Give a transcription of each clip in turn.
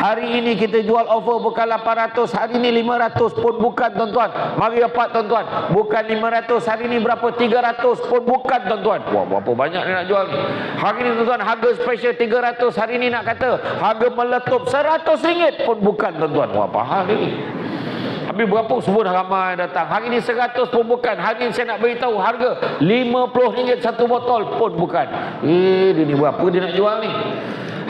Hari ini kita jual offer bukan 800, hari ini 500 pun bukan tuan-tuan. Mari dapat tuan-tuan. Bukan 500, hari ini berapa? 300 pun bukan tuan-tuan. Wah, berapa banyak ni nak jual ni. Hari ini tuan-tuan harga special 300, hari ini nak kata harga meletup RM100 pun bukan tuan-tuan. Wah, apa hal ni? Habis berapa subuh dah ramai datang. Hari ini 100 pun bukan. Hari ini saya nak beritahu harga RM50 satu botol pun bukan. Dia ni berapa dia nak jual ni?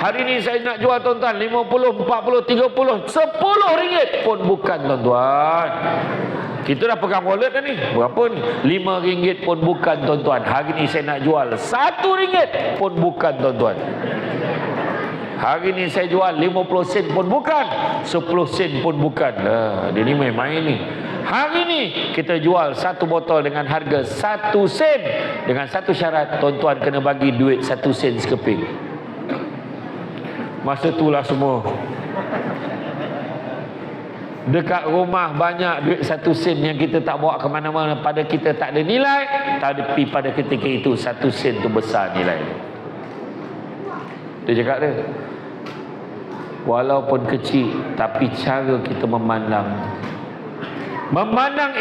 Hari ini saya nak jual tuan-tuan 50, 40, 30, RM10 pun bukan tuan-tuan. Kita dah pegang wallet dah ni. Berapa ni? RM5 pun bukan tuan-tuan. Hari ini saya nak jual RM1 pun bukan tuan-tuan. Hari ini saya jual 50 sen pun bukan, 10 sen pun bukan. Dia ni main-main ni. Hari ini kita jual satu botol dengan harga 1 sen. Dengan satu syarat, tuan-tuan kena bagi duit 1 sen sekeping. Masa itulah semua dekat rumah banyak duit 1 sen yang kita tak bawa ke mana-mana. Pada kita tak ada nilai, tapi pada ketika itu 1 sen tu besar nilai. Dia cakap dia, walaupun kecil, tapi cara kita memandang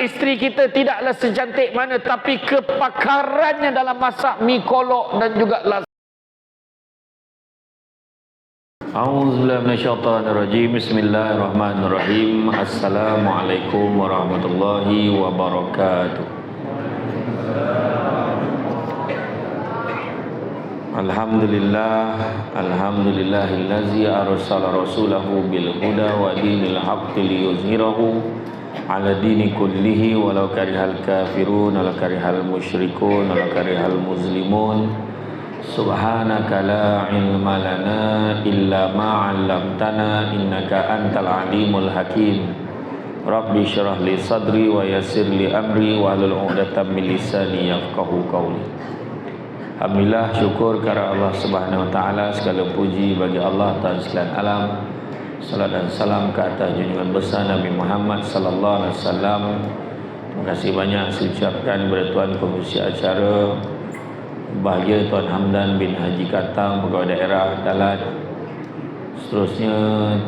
isteri kita tidaklah secantik mana, tapi kepakarannya dalam masak mi kolok dan juga A'udzubillahi minasyaitonirrajim. Bismillahirrahmanirrahim. Assalamualaikum warahmatullahi wabarakatuh. Alhamdulillahillazi arsala rasulahu bil huda wa dinil haqqi liyuzhirahu ala dini kullihi walau karihal kafirun walau karihal musyrikun walau karihal muslimun. Subhanaka la ilma lana illa ma 'allamtana innaka antal alimul hakim. Rabbi syrah li sadri wa yassir li amri wa hlul 'uqdatam min lisani yafqahu qawli. Alhamdulillah, syukur kepada Allah Subhanahu wa taala, segala puji bagi Allah Ta'ala sekalian alam. Salat dan salam ke atas junjungan besar Nabi Muhammad sallallahu alaihi wasallam. Terima kasih banyak saya ucapkan kepada tuan pengurusi acara bahagia Tuan Hamdan bin Haji Katang, Pegawai Daerah Dalat. Seterusnya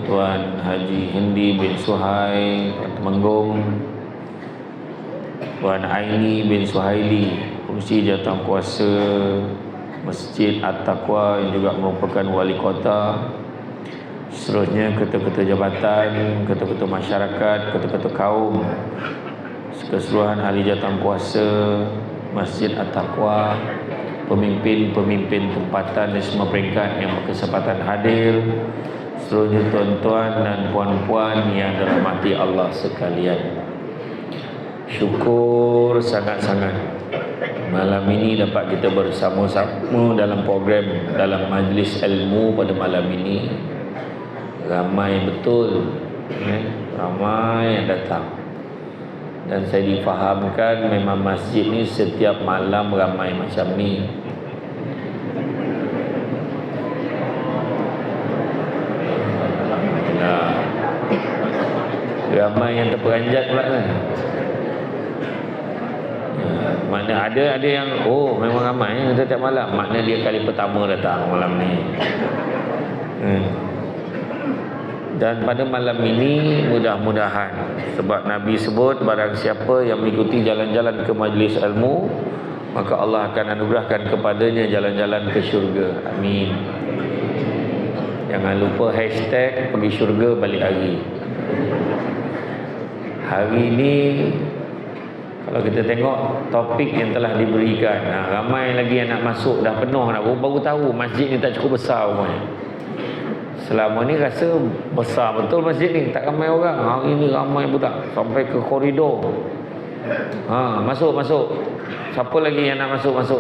Tuan Haji Hindi bin Suhai, Tuan Temenggung, Tuan Aini bin Suhaili, Pengurusi Jawatankuasa Masjid At-Taqwa yang juga merupakan wali kota. Seterusnya ketua-ketua jabatan, ketua-ketua masyarakat, ketua-ketua kaum, keseluruhan ahli jawatankuasa Masjid At-Taqwa, pemimpin-pemimpin tempatan di semua peringkat yang berkesempatan hadir, seluruhnya tuan-tuan dan puan-puan yang dirahmati Allah sekalian. Syukur sangat-sangat malam ini dapat kita bersama-sama dalam program, dalam majlis ilmu pada malam ini. Ramai betul, ramai yang datang. Dan saya difahamkan memang masjid ni setiap malam ramai macam ni. Ramai yang terperanjat pula kan. Mana ada yang memang ramai setiap malam. Makna dia kali pertama datang malam ni. Dan pada malam ini mudah-mudahan, sebab Nabi sebut barang siapa yang mengikuti jalan-jalan ke majlis ilmu, maka Allah akan anugerahkan kepadanya jalan-jalan ke syurga. Amin. Jangan lupa hashtag pergi syurga balik hari. Hari ini kalau kita tengok topik yang telah diberikan, ramai lagi yang nak masuk, dah penuh, baru tahu masjid ni tak cukup besar rumahnya. Selama ni rasa besar betul masjid ni, tak ramai orang. Hari ni ramai budak sampai ke koridor. Masuk. Siapa lagi yang nak masuk? Ya.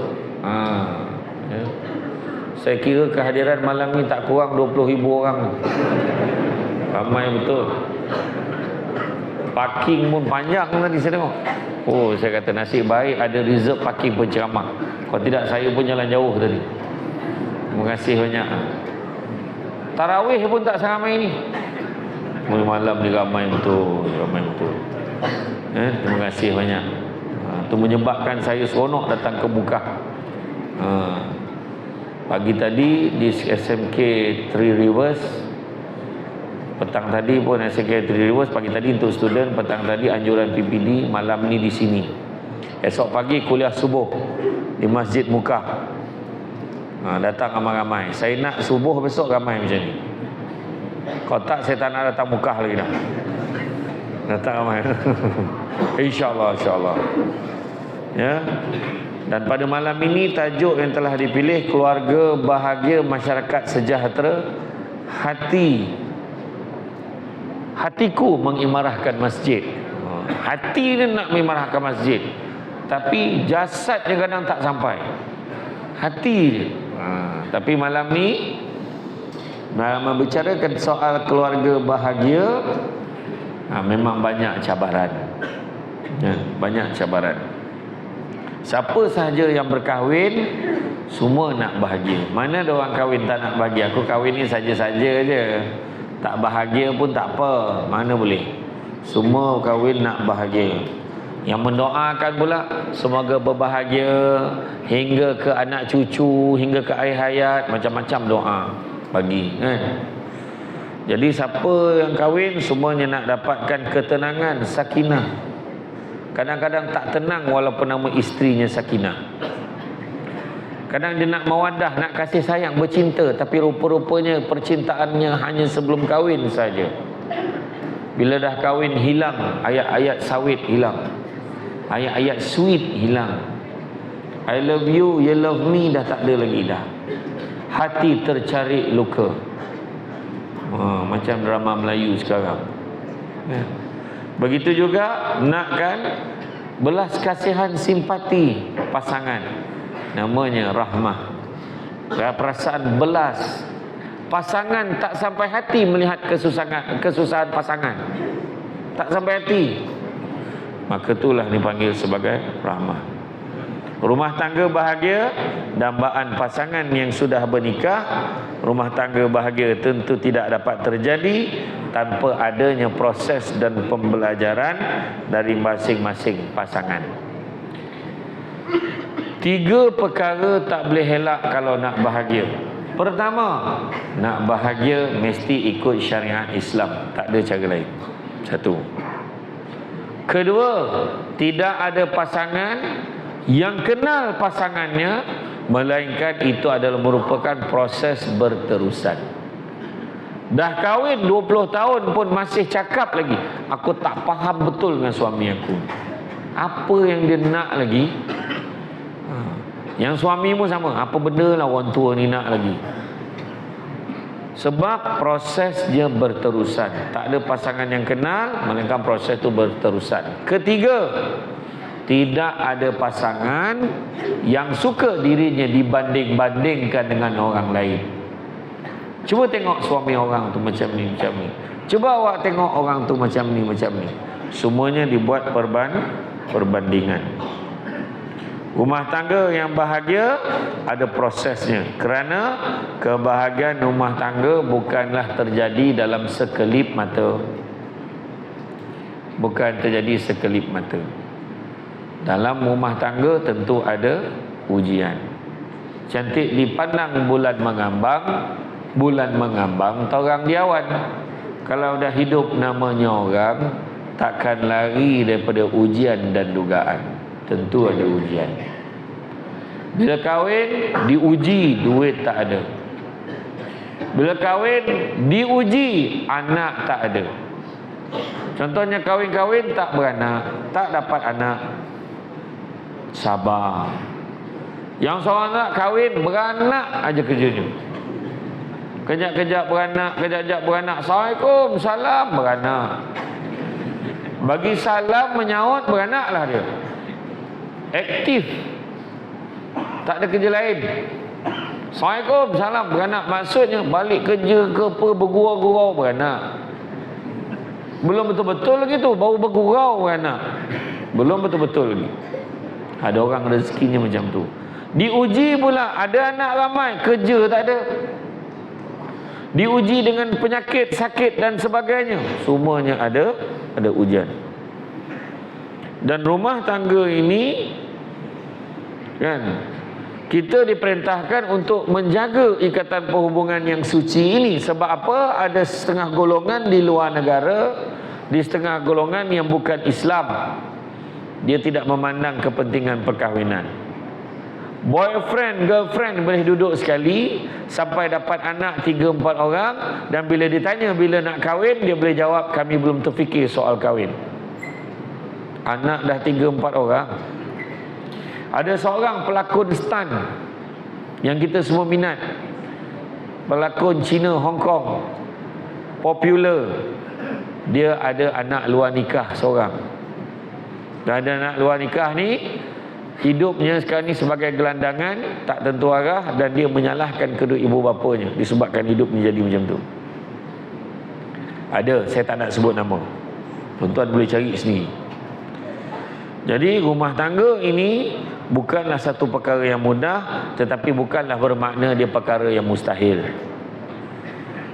Saya kira kehadiran malam ni tak kurang 20,000 orang. Ramai betul. Parking pun panjang tadi saya tengok. Saya kata nasib baik ada reserve parking penceramah. Kalau tidak saya pun jalan jauh tadi. Terima kasih banyak. Tarawih pun tak seramai ni. Malam ni ramai betul. Terima kasih banyak. Itu menyebabkan saya seronok datang ke Mekah. Pagi tadi di SMK Three Rivers Petang tadi pun secretary reverse, pagi tadi untuk student, petang tadi anjuran PPD, malam ni di sini. Esok pagi kuliah subuh di Masjid Muka. Datang ramai-ramai. Saya nak subuh besok ramai macam ni. Kalau tak saya tak nak datang Mukah lagi dah. Datang ramai. InsyaAllah, insyaAllah. Ya. Dan pada malam ini tajuk yang telah dipilih, keluarga bahagia masyarakat sejahtera. Hatiku mengimarahkan masjid. Hati dia nak mengimarahkan masjid, tapi jasadnya kadang tak sampai. Hati dia. Tapi malam ni membicarakan soal keluarga bahagia. Memang banyak cabaran. Banyak cabaran. Siapa sahaja yang berkahwin, semua nak bahagia. Mana ada orang kahwin tak nak bahagia? Aku kahwin ni saja-saja je, tak bahagia pun tak apa. Mana boleh? Semua kahwin nak bahagia. Yang mendoakan pula semoga berbahagia hingga ke anak cucu, hingga ke akhir hayat. Macam-macam doa bagi, kan? Jadi siapa yang kahwin, semuanya nak dapatkan ketenangan, sakinah. Kadang-kadang tak tenang walaupun nama isterinya Sakinah. Kadang dia nak mawaddah, nak kasih sayang, bercinta, tapi rupa-rupanya percintaannya hanya sebelum kahwin saja. Bila dah kahwin, hilang ayat-ayat sawit, hilang ayat-ayat sweet, hilang. I love you, you love me, dah tak ada lagi dah. Hati tercari luka. Macam drama Melayu sekarang. Begitu juga nakkan belas kasihan, simpati pasangan, namanya rahmah. Perasaan belas. Pasangan tak sampai hati melihat kesusahan pasangan, tak sampai hati, maka itulah dipanggil sebagai rahmah. Rumah tangga bahagia, dambaan pasangan yang sudah bernikah. Rumah tangga bahagia tentu tidak dapat terjadi tanpa adanya proses dan pembelajaran dari masing-masing pasangan. 3 perkara tak boleh elak kalau nak bahagia. Pertama, nak bahagia mesti ikut syariat Islam, tak ada cara lain. 1. Kedua, tidak ada pasangan yang kenal pasangannya, melainkan itu adalah merupakan proses berterusan. Dah kahwin 20 tahun pun masih cakap lagi, aku tak faham betul dengan suami aku. Apa yang dia nak lagi? Yang suamimu sama, apa benda lah orang tua ni nak lagi? Sebab proses dia berterusan. Tak ada pasangan yang kenal, melainkan proses itu berterusan. Ketiga, tidak ada pasangan yang suka dirinya dibanding-bandingkan dengan orang lain. Cuba tengok suami orang tu macam ni, macam ni. Cuba awak tengok orang tu macam ni, macam ni. Semuanya dibuat perbandingan. Rumah tangga yang bahagia ada prosesnya, kerana kebahagiaan rumah tangga bukanlah terjadi dalam sekelip mata. Bukan terjadi sekelip mata. Dalam rumah tangga tentu ada ujian. Cantik dipandang bulan mengambang torang diawan. Kalau dah hidup namanya orang, takkan lari daripada ujian dan dugaan. Tentu ada ujian. Bila kahwin, diuji duit tak ada. Bila kahwin, diuji anak tak ada. Contohnya kahwin-kahwin tak beranak, tak dapat anak, sabar. Yang seorang nak kahwin, beranak aja kerjanya. Kejap-kejap beranak, kejap-kejap beranak. Assalamualaikum, salam, beranak. Bagi salam menyaut, beranaklah dia. Aktif. Tak ada kerja lain. Assalamualaikum, salam, beranak. Maksudnya balik kerja ke apa, bergurau-gurau, beranak. Belum betul-betul lagi tu, baru bergurau beranak. Belum betul-betul lagi. Ada orang rezekinya macam tu. Diuji pula, ada anak ramai, kerja tak ada. Diuji dengan penyakit, sakit dan sebagainya. Semuanya ada ujian. Dan rumah tangga ini, kan, kita diperintahkan untuk menjaga ikatan perhubungan yang suci ini. Sebab apa? Ada setengah golongan di luar negara, di setengah golongan yang bukan Islam, dia tidak memandang kepentingan perkahwinan. Boyfriend, girlfriend boleh duduk sekali sampai dapat anak 3-4 orang, dan bila ditanya bila nak kahwin, dia boleh jawab, kami belum terfikir soal kahwin. Anak dah 3-4 orang. Ada seorang pelakon stan yang kita semua minat, pelakon Cina, Hong Kong, popular. Dia ada anak luar nikah seorang. Dan ada anak luar nikah ni, hidupnya sekarang ni sebagai gelandangan, tak tentu arah, dan dia menyalahkan kedua ibu bapanya disebabkan hidupnya jadi macam tu. Ada, saya tak nak sebut nama. Tuan-tuan boleh cari sendiri. Jadi rumah tangga ini bukanlah satu perkara yang mudah, tetapi bukanlah bermakna dia perkara yang mustahil.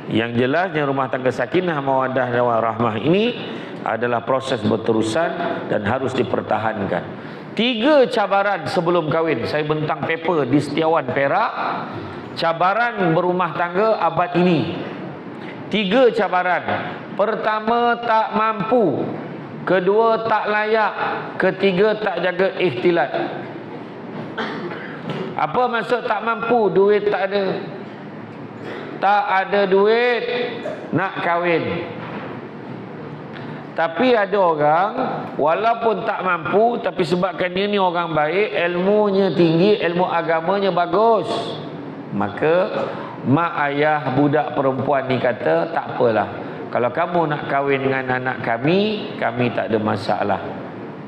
Yang jelasnya rumah tangga sakinah, mawaddah dan warahmah ini adalah proses berterusan dan harus dipertahankan. 3 cabaran sebelum kahwin. Saya bentang paper di Setiawan Perak, cabaran berumah tangga abad ini. 3 cabaran. Pertama, tak mampu. Kedua, tak layak. Ketiga, tak jaga ikhtilat. Apa maksud tak mampu? Duit tak ada. Tak ada duit, nak kahwin. Tapi ada orang, walaupun tak mampu, tapi sebabkan dia ni orang baik, ilmunya tinggi, ilmu agamanya bagus, maka mak ayah budak perempuan ni kata, tak apalah, kalau kamu nak kahwin dengan anak kami, kami tak ada masalah.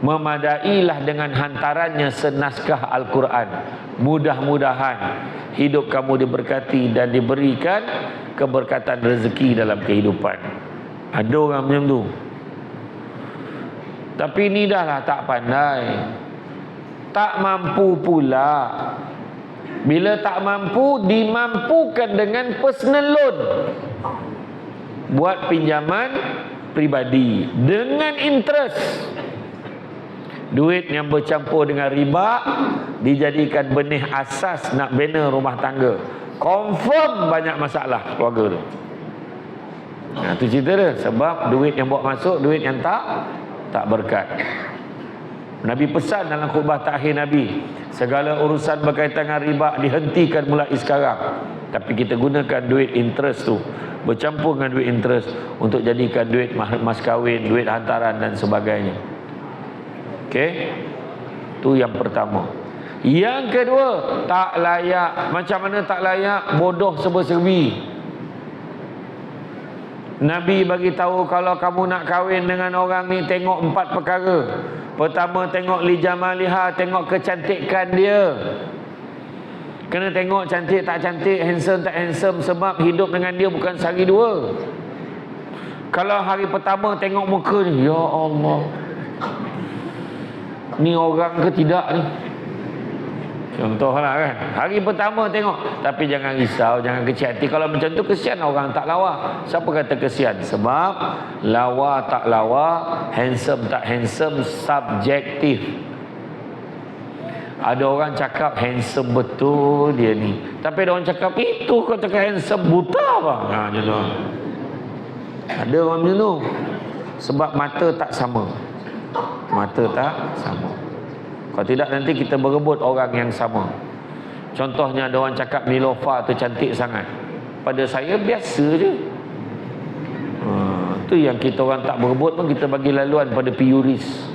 Memadailah dengan hantarannya senaskah Al-Quran. Mudah-mudahan hidup kamu diberkati dan diberikan keberkatan rezeki dalam kehidupan. Ada orang macam tu. Tapi ni dah lah tak pandai, tak mampu pula. Bila tak mampu, dimampukan dengan personal loan, buat pinjaman pribadi dengan interest. Duit yang bercampur dengan riba dijadikan benih asas nak bina rumah tangga. Confirm banyak masalah keluarga tu. Nah, tu cerita dia. Sebab duit yang bawa masuk, duit yang tak berkat. Nabi pesan dalam khutbah takhir Nabi, segala urusan berkaitan dengan riba dihentikan mulai sekarang. Tapi kita gunakan duit interest tu, bercampur dengan duit interest, untuk jadikan duit mas kahwin, duit hantaran dan sebagainya. Okey, tu yang pertama. Yang kedua, tak layak. Macam mana tak layak? Bodoh serba-serbi. Nabi bagi tahu, kalau kamu nak kahwin dengan orang ni, tengok 4 perkara. Pertama, tengok li jamaliha, tengok kecantikan dia. Kena tengok cantik tak cantik, handsome tak handsome, sebab hidup dengan dia bukan sehari dua. Kalau hari pertama tengok muka ni, ya Allah, ni orang ke tidak ni? Contohlah kan, hari pertama tengok. Tapi jangan risau, jangan kecil hati. Kalau macam tu kesian orang tak lawa. Siapa kata kesian? Sebab lawa tak lawa, handsome tak handsome, subjektif. Ada orang cakap handsome betul dia ni, tapi ada orang cakap itu kau cakap handsome buta apa? Nah, macam tu. Ada orang macam tu. Sebab mata tak sama. Mata tak sama. Kalau tidak nanti kita berebut orang yang sama. Contohnya ada orang cakap Nilofa tu cantik sangat. Pada saya biasa je. Tu yang kita orang tak berebut pun kita bagi laluan pada Piyuris.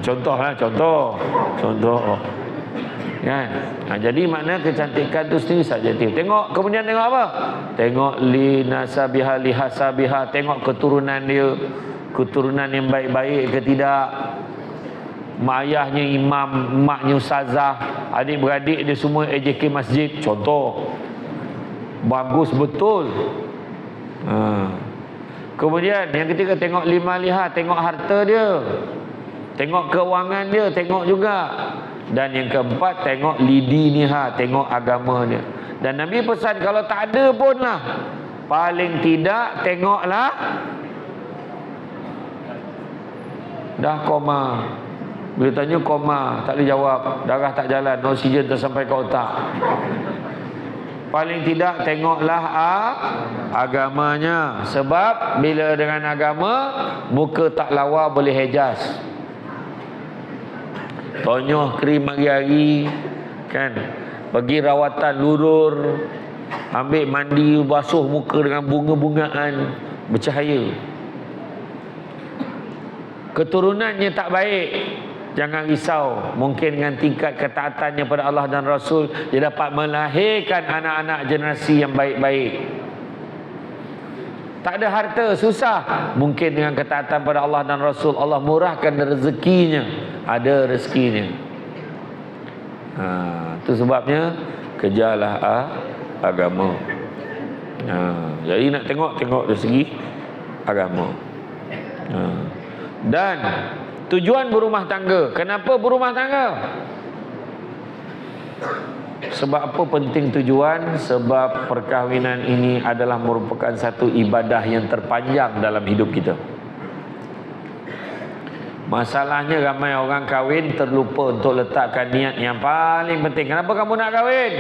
Contoh kan? Jadi makna kecantikan tu sendiri subjektif. Tengok, kemudian tengok apa? Tengok li nasabiha li hasabiha, tengok keturunan dia, keturunan yang baik-baik ke tidak. Mak ayahnya imam, maknya ustazah, adik-beradik dia semua AJK masjid, contoh. Bagus betul. Kemudian yang ketiga, tengok lima lihat, tengok harta dia, tengok keuangan dia, tengok juga. Dan yang keempat, tengok lidi niha, tengok agama dia. Dan Nabi pesan kalau tak ada pun lah, paling tidak tengoklah dah koma. Bila tanya koma, tak boleh jawab. Darah tak jalan, oksigen tak sampai ke otak. Paling tidak tengoklah agamanya. Sebab bila dengan agama, muka tak lawa boleh hejaz. Tonyoh krim hari-hari, kan, pergi rawatan lurur, ambil mandi basuh muka dengan bunga-bungaan, bercahaya. Keturunannya tak baik, jangan risau. Mungkin dengan tingkat ketaatannya pada Allah dan Rasul, dia dapat melahirkan anak-anak generasi yang baik-baik. Tak ada harta, susah. Mungkin dengan ketaatan pada Allah dan Rasul, Allah murahkan rezekinya. Ada rezekinya. Itu sebabnya kejarlah agama. Jadi nak tengok dari segi agama. Dan tujuan berumah tangga. Kenapa berumah tangga? Sebab apa penting tujuan? Sebab perkahwinan ini adalah merupakan satu ibadah yang terpanjang dalam hidup kita. Masalahnya ramai orang kahwin terlupa untuk letakkan niat yang paling penting. Kenapa kamu nak kahwin?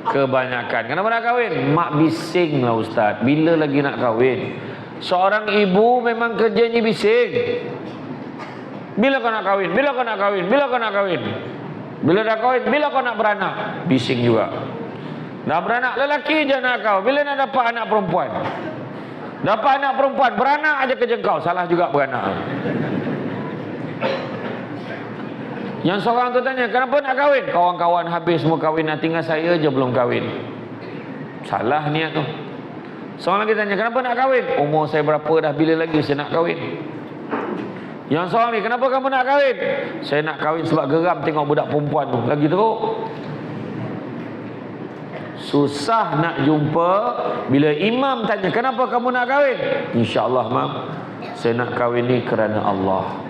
Kebanyakan. Kenapa nak kahwin? Mak bising lah ustaz. Bila lagi nak kahwin? Seorang ibu memang kerjanya bising. Bila kau nak kahwin? Bila kau nak kahwin? Bila kau nak kahwin? Bila dah kahwin? Bila kau nak beranak? Bising juga. Dah beranak, lelaki je nak kau. Bila nak dapat anak perempuan? Dapat anak perempuan, beranak aja kerja kau. Salah juga beranak. Yang seorang tu tanya, kenapa nak kahwin? Kawan-kawan habis semua kahwin, tinggal saya je belum kahwin. Salah niat tu. Seorang lagi tanya, kenapa nak kahwin? Umur saya berapa dah, bila lagi saya nak kahwin? Yang seorang ni, kenapa kamu nak kahwin? Saya nak kahwin sebab geram tengok budak perempuan tu. Lagi teruk. Susah nak jumpa. Bila imam tanya, kenapa kamu nak kahwin? InsyaAllah mam, saya nak kahwin ni kerana Allah.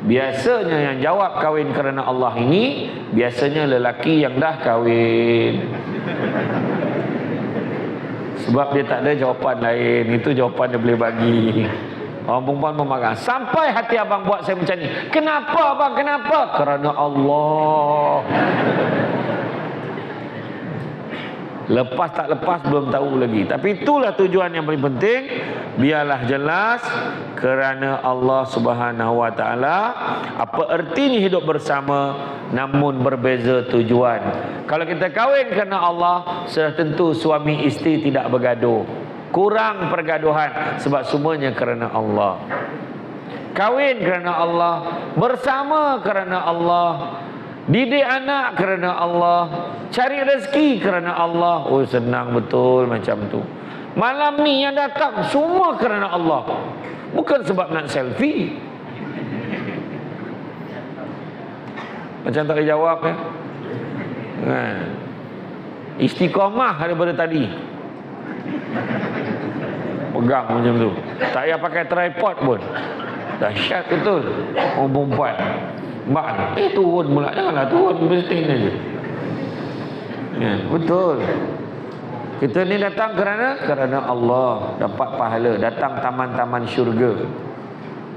Biasanya yang jawab kahwin kerana Allah ini, biasanya lelaki yang dah kahwin. Sebab dia tak ada jawapan lain. Itu jawapan dia boleh bagi. Orang perempuan memarah. Sampai hati abang buat saya macam ni. Kenapa abang? Kenapa? Kerana Allah. Lepas tak lepas belum tahu lagi. Tapi itulah tujuan yang paling penting. Biarlah jelas kerana Allah Subhanahu Wa Taala. Apa ertinya hidup bersama namun berbeza tujuan. Kalau kita kahwin kerana Allah, sudah tentu suami isteri tidak bergaduh. Kurang pergaduhan sebab semuanya kerana Allah. Kahwin kerana Allah, bersama kerana Allah, didik anak kerana Allah, cari rezeki kerana Allah. Oh senang betul macam tu. Malam ni yang datang semua kerana Allah. Bukan sebab nak selfie. Macam tak boleh jawab ya. Istiqamah daripada tadi. Pegang macam tu. Tak payah pakai tripod pun. Dahsyat betul. Orang perempuan. Mak turun pula. Janganlah turun. Bersetin aja. Betul. Kita ni datang kerana Allah. Dapat pahala. Datang taman-taman syurga.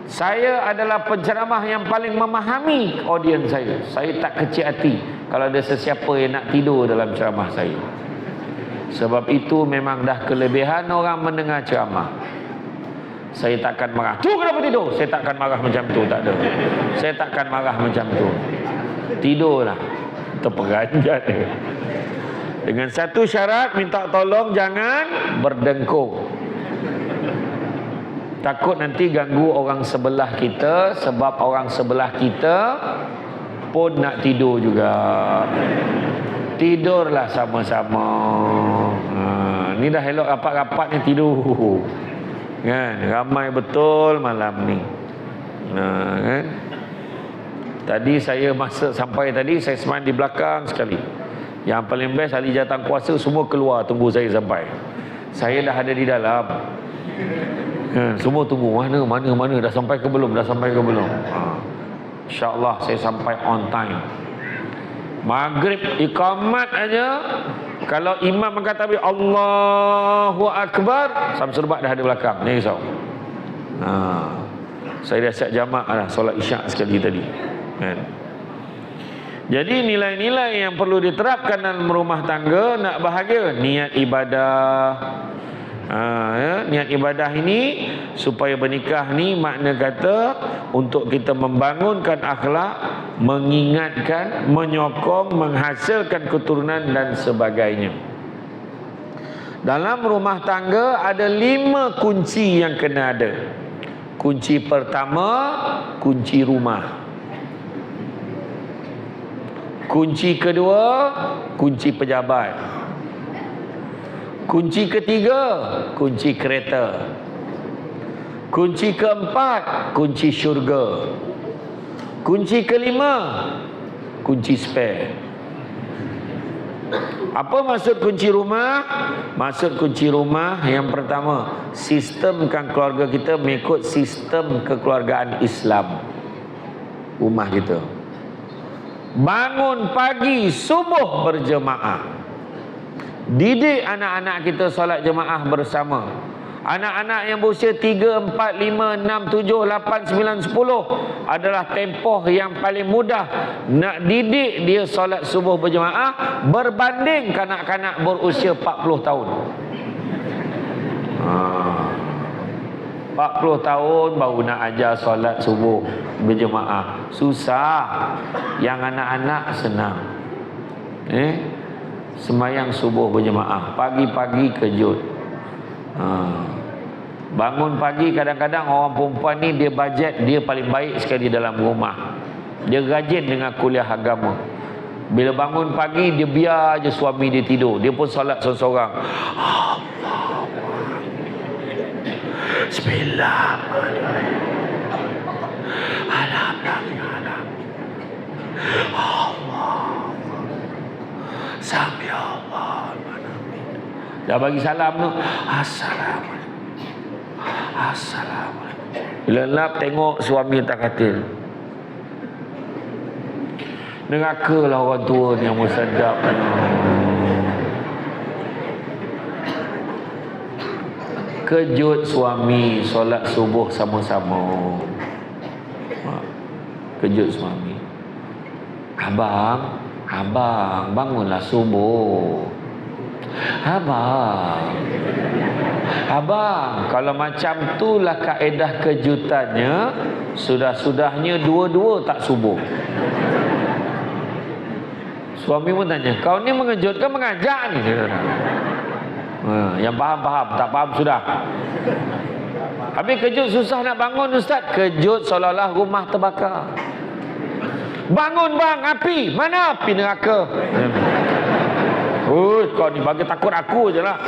Saya adalah penceramah yang paling memahami audiens saya. Saya tak kecil hati kalau ada sesiapa yang nak tidur dalam ceramah saya. Sebab itu memang dah kelebihan orang mendengar ceramah. Saya takkan marah. Tu kenapa tidur? Saya takkan marah macam tu. Tak ada. Saya takkan marah macam tu. Tidurlah. Terperanjat. Dengan satu syarat, minta tolong jangan berdengkur. Takut nanti ganggu orang sebelah kita. Sebab orang sebelah kita pun nak tidur juga. Tidurlah sama-sama. Ni dah elok rapat-rapat ni tidur. Kan? Ramai betul malam ni. Kan? Tadi saya masa sampai tadi, saya semain di belakang sekali. Yang paling best, ahli jawatankuasa semua keluar tunggu saya sampai. Saya dah ada di dalam. Semua tunggu mana dah sampai ke belum, InsyaAllah saya sampai on time. Maghrib iqamat aja, kalau imam mengatakan Allahu Akbar, Samsul Bak dah ada belakang. Jangan risau. Saya dah siap jamak lah solat isyak sekali tadi. Kan? Jadi nilai-nilai yang perlu diterapkan dalam rumah tangga nak bahagia, niat ibadah. Niat ibadah ini supaya bernikah ni makna kata untuk kita membangunkan akhlak, mengingatkan, menyokong, menghasilkan keturunan dan sebagainya. Dalam rumah tangga ada 5 kunci yang kena ada. Kunci pertama, kunci rumah. Kunci kedua, kunci pejabat. Kunci ketiga, kunci kereta. Kunci keempat, kunci syurga. Kunci kelima, kunci spare. Apa maksud kunci rumah? Maksud kunci rumah yang pertama, sistemkan keluarga kita mengikut sistem kekeluargaan Islam. Rumah kita. Bangun pagi subuh berjemaah. Didik anak-anak kita solat jemaah bersama. Anak-anak yang berusia 3, 4, 5, 6, 7, 8, 9, 10 adalah tempoh yang paling mudah nak didik dia solat subuh berjemaah berbanding kanak-kanak berusia 40 tahun. 40 tahun baru nak ajar solat subuh berjemaah. Susah. Yang anak-anak senang. Semayang subuh berjemaah. Pagi-pagi kejut. Bangun pagi kadang-kadang orang perempuan ni dia bajet dia paling baik sekali dalam rumah. Dia rajin dengan kuliah agama. Bila bangun pagi dia biar je suami dia tidur. Dia pun solat seorang-seorang. Bismillahirrahmanirrahim. Alhamdulillah. Allah. Sami Allah. Dah bagi salam tu. Assalamualaikum. Assalamualaikum. Bila lap tengok suami tak katil. Neraka lah orang tua ni yang musadab. Kejut suami solat subuh sama-sama. Kejut suami. Abang bangunlah subuh. Abang, kalau macam itulah kaedah kejutannya, sudah-sudahnya dua-dua tak subuh. Suami pun tanya, kau ni mengejutkan mengajak ni? Yang faham-faham, tak faham sudah. Habis kejut susah nak bangun Ustaz. Kejut seolah-olah rumah terbakar. Bangun bang, api. Mana api neraka? Kau ni bagi takut aku je lah.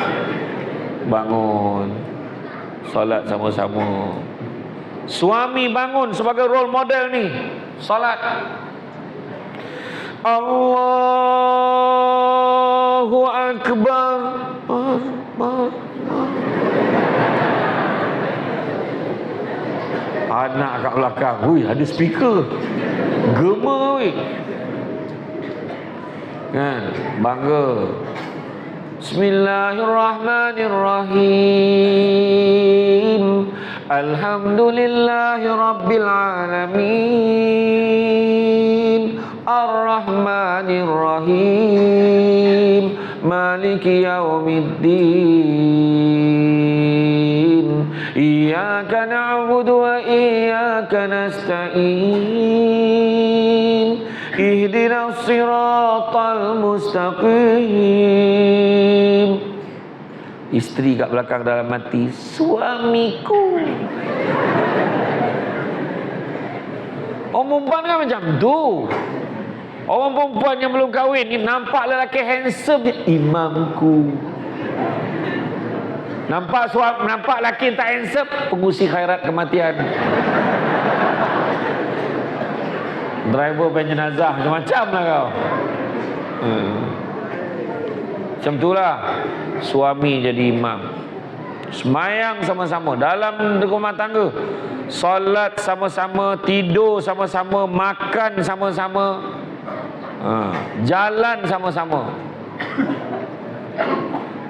Bangun. Solat sama-sama. Suami bangun sebagai role model ni. Solat. Allahu Akbar. Anak kat belakang, wui, ada speaker. Gema wui. Kan, bangga. Bismillahirrahmanirrahim. Alhamdulillahi rabbil alamin. Ar-Rahmanir-Rahim. Maliki yaumiddin. Iyyaka na'budu wa iyyaka nasta'in. Ihdinas siratal mustaqim. Isteri kat belakang dalam hati, suamiku. Orang perempuan kan macam tu. Orang perempuan yang belum kahwin ni nampak lelaki handsome dia, imamku. Nampak lelaki yang tak handsome, pengusi khairat kematian. Driver pen jenazah, macam-macam lah kau. Macam itulah suami jadi imam. Semayang sama-sama dalam rumah tangga. Solat sama-sama, tidur sama-sama, makan sama-sama, jalan sama-sama.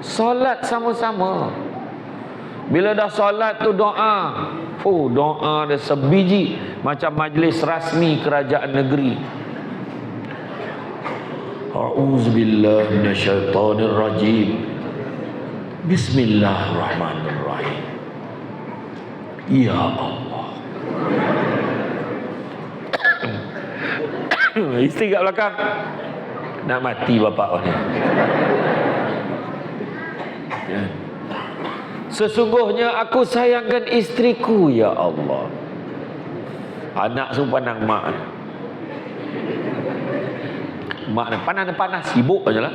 Solat sama-sama. Bila dah solat tu doa. Doa ada sebiji macam majlis rasmi kerajaan negeri. A'udzubillahi minasyaitonirrajim. Bismillahirrahmanirrahim. Ya Allah. Isteri kat belakang. Nak mati bapak ni. Ya. Sesungguhnya aku sayangkan isteriku, ya Allah. Anak semua pandang mak. Mak ni panas, sibuk aja lah.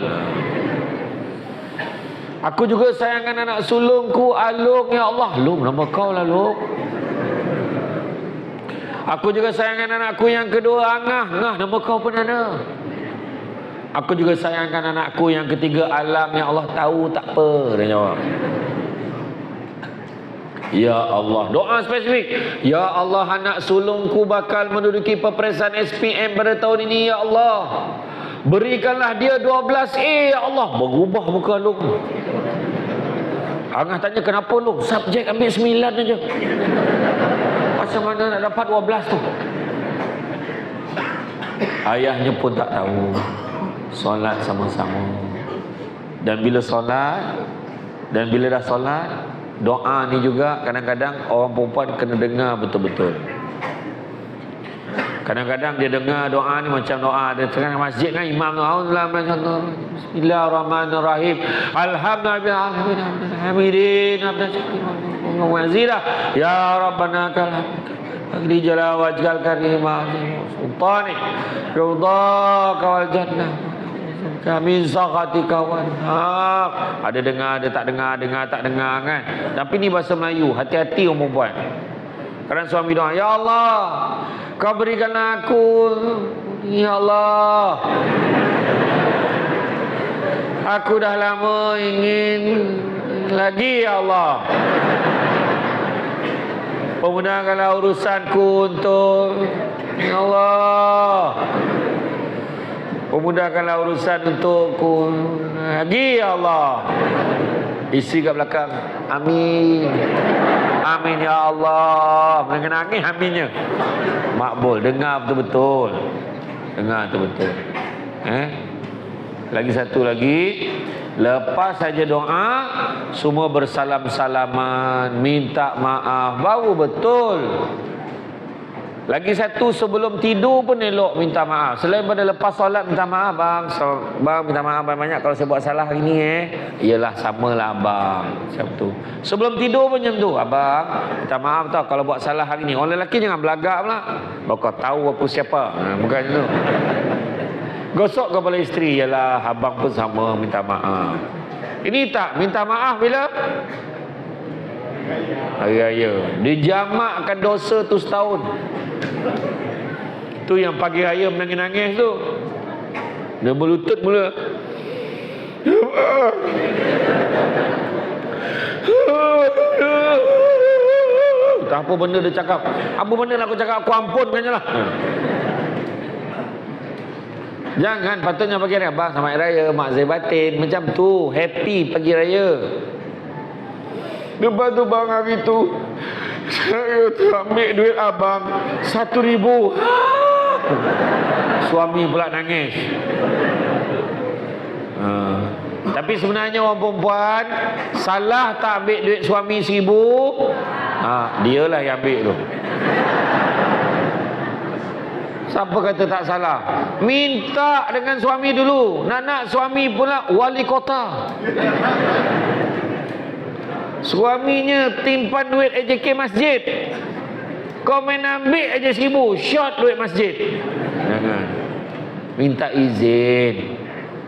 Aku juga sayangkan anak sulungku, Alung, ya Allah. Lung, nama kau lah, Lung. Aku juga sayangkan anakku yang kedua, Angah. Angah, nama kau pun ada. Aku juga sayangkan anakku yang ketiga, Alam, ya Allah. Tahu tak apa, dia jawab. Ya Allah, doa spesifik. Ya Allah, anak sulungku bakal menduduki peperiksaan SPM pada tahun ini, ya Allah. Berikanlah dia 12A, ya Allah. Berubah muka Long. Angah tanya, kenapa Long? Subjek ambil 9 aja. Macam mana nak dapat 12 tu? Ayahnya pun tak tahu. Solat sama-sama. Dan bila solat, dan bila dah solat, doa ni juga kadang-kadang orang perempuan kena dengar betul-betul. Kadang-kadang dia dengar doa ni macam doa dia tengah masjid kan, imam tu Bismillahirrahmanirrahim. Alhamdulillahirrahmanirrahim. Ya Rabbana kal Agli jala wajgal karimah sultani ridha kawal jannah kami sakhatika wanhaq. Ada dengar, ada tak dengar, dengar tak dengar kan. Tapi ni bahasa Melayu. Hati-hati orang perempuan. Kadang suami doa, ya Allah, kau berikan aku, ya Allah, aku dah lama ingin lagi, ya Allah. Pemudahkanlah urusanku untuk, ya Allah, pemudahkanlah urusan untukku lagi, ya Allah. Isteri kat belakang, amin, amin ya Allah. Mereka nangis aminnya. Makbul, dengar betul-betul. Dengar betul-betul. Lagi satu lagi. Lepas saja doa, semua bersalam-salaman, minta maaf, baru betul. Lagi satu, sebelum tidur pun elok minta maaf. Selain pada lepas solat minta maaf, bang. Bang minta maaf banyak-banyak kalau saya buat salah hari ni Iyalah, samalah abang. Macam tu. Sebelum tidur pun macam tu. Abang, minta maaf tau kalau buat salah hari ni. Orang lelaki jangan belagak pula. Kau tahu aku siapa. Bukan macam tu. Gosok kepala isteri. Yalah, abang pun sama minta maaf. Ini tak minta maaf bila hari raya. Dijamakkan dosa tu setahun. Tu yang pagi raya menangis-nangis tu. Dia berlutut mula. Tak apa benda dia cakap. Apa benda nak aku cakap, aku ampunkan je lah. Jangan, patutnya pagi raya, abang selamat raya, mak saya batin. Macam tu, happy pagi raya. Lepas tu bang, hari tu saya ambil duit abang 1,000. Suami pula nangis. Tapi sebenarnya orang perempuan salah tak ambil duit suami 1,000. Dialah yang ambil tu. Siapa kata tak salah? Minta dengan suami dulu. Nak suami pula wali kota. Suaminya timpan duit AJK masjid. Kau main ambil aja 1,000, shot duit masjid. Jangan. Minta izin.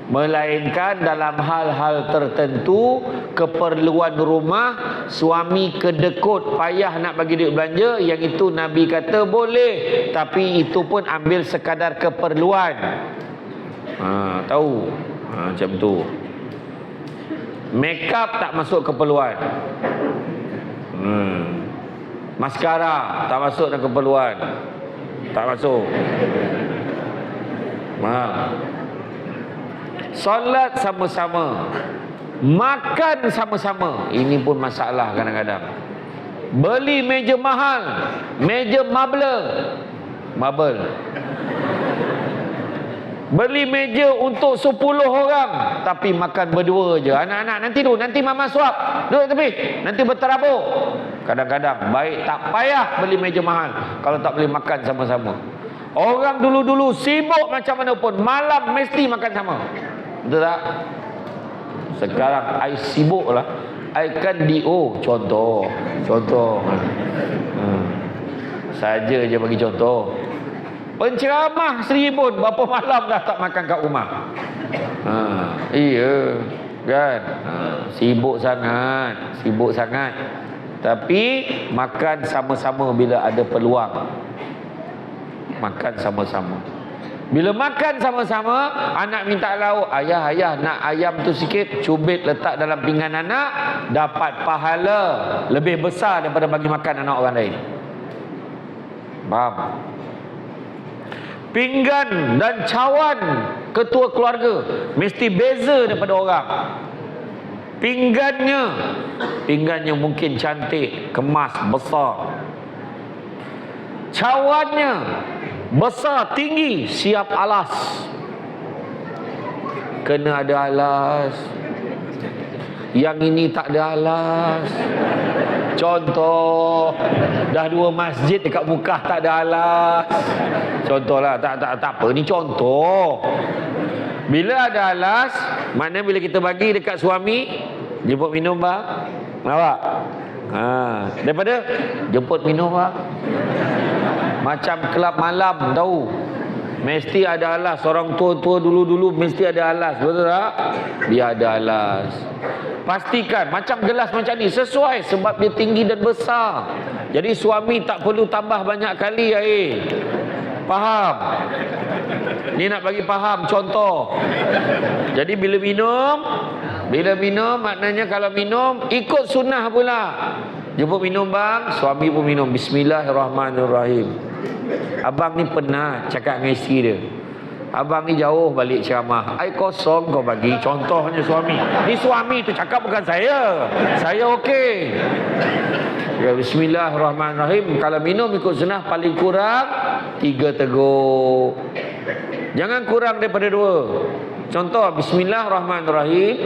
Melainkan dalam hal-hal tertentu, keperluan rumah, suami kedekut payah nak bagi duit belanja, yang itu Nabi kata boleh, tapi itu pun ambil sekadar keperluan. Tahu? Macam tu. Make up tak masuk keperluan. Maskara tak masuk dalam keperluan. Tak masuk. Solat sama-sama. Makan sama-sama, ini pun masalah kadang-kadang. Beli meja mahal, meja marble. Beli meja untuk 10 orang, tapi makan berdua je. Anak-anak, nanti dulu, nanti mama suap. Duduk tepi, nanti berterabur. Kadang-kadang baik tak payah beli meja mahal kalau tak boleh makan sama-sama. Orang dulu-dulu sibuk macam mana pun, malam mesti makan sama. Betul tak? Sekarang I sibuk lah, I kan DO. Contoh saja je bagi contoh. Penceramah Sri pun berapa malam dah tak makan kat rumah. Iya kan, sibuk sangat. Tapi makan sama-sama bila ada peluang. Makan sama-sama. Bila makan sama-sama, anak minta lauk, ayah nak ayam tu sikit, cubit letak dalam pinggan anak, dapat pahala lebih besar daripada bagi makan anak orang lain. Faham? Pinggan dan cawan ketua keluarga mesti beza daripada orang. Pinggannya mungkin cantik, kemas, besar. Cawannya besar, tinggi, siap alas. Kena ada alas. Yang ini tak ada alas. Contoh, dah 2 masjid dekat Mukah tak ada alas. Contohlah, tak apa, ni contoh. Bila ada alas, maknanya bila kita bagi dekat suami, jemput minum bang. Nampak? Daripada jemput minum bang. Macam kelab malam tahu. Mesti ada alas. Orang tua-tua dulu-dulu mesti ada alas. Betul tak? Dia ada alas. Pastikan macam gelas macam ni sesuai sebab dia tinggi dan besar. Jadi suami tak perlu tambah banyak kali air. Faham? Ni nak bagi faham contoh. Jadi bila minum maknanya kalau minum ikut sunnah pula. Jemput minum bang, suami pun minum. Bismillahirrahmanirrahim. Abang ni pernah cakap dengan isteri dia, abang ni jauh balik ceramah, air kosong kau bagi. Contohnya suami. Ni suami tu cakap, bukan saya. Saya okey. Ya, Bismillahirrahmanirrahim. Kalau minum ikut sunnah paling kurang 3 teguk. Jangan kurang daripada 2. Contoh, Bismillahirrahmanirrahim.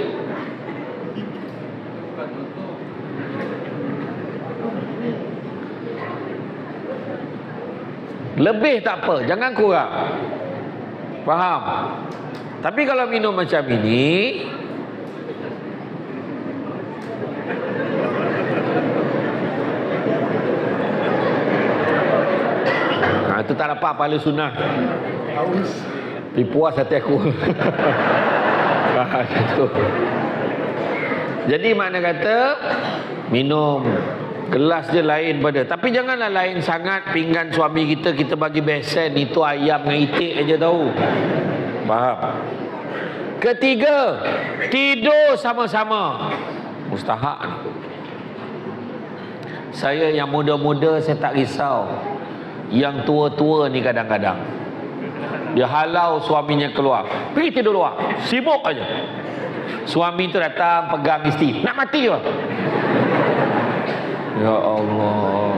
Lebih tak apa, jangan kurang. Faham? Tapi kalau minum macam ini, itu tak dapat pahala sunnah. Tapi puas hati aku. Jadi makna kata minum gelas je lain pada. Tapi janganlah lain sangat. Pinggan suami kita bagi besen. Itu ayam dengan itik aja tahu. Faham? Ketiga, tidur sama-sama. Mustahak. Saya yang muda-muda saya tak risau. Yang tua-tua ni kadang-kadang dia halau suaminya keluar, pergi tidur luar, sibuk aja. Suami tu datang pegang isteri, nak mati ke? Ya Allah.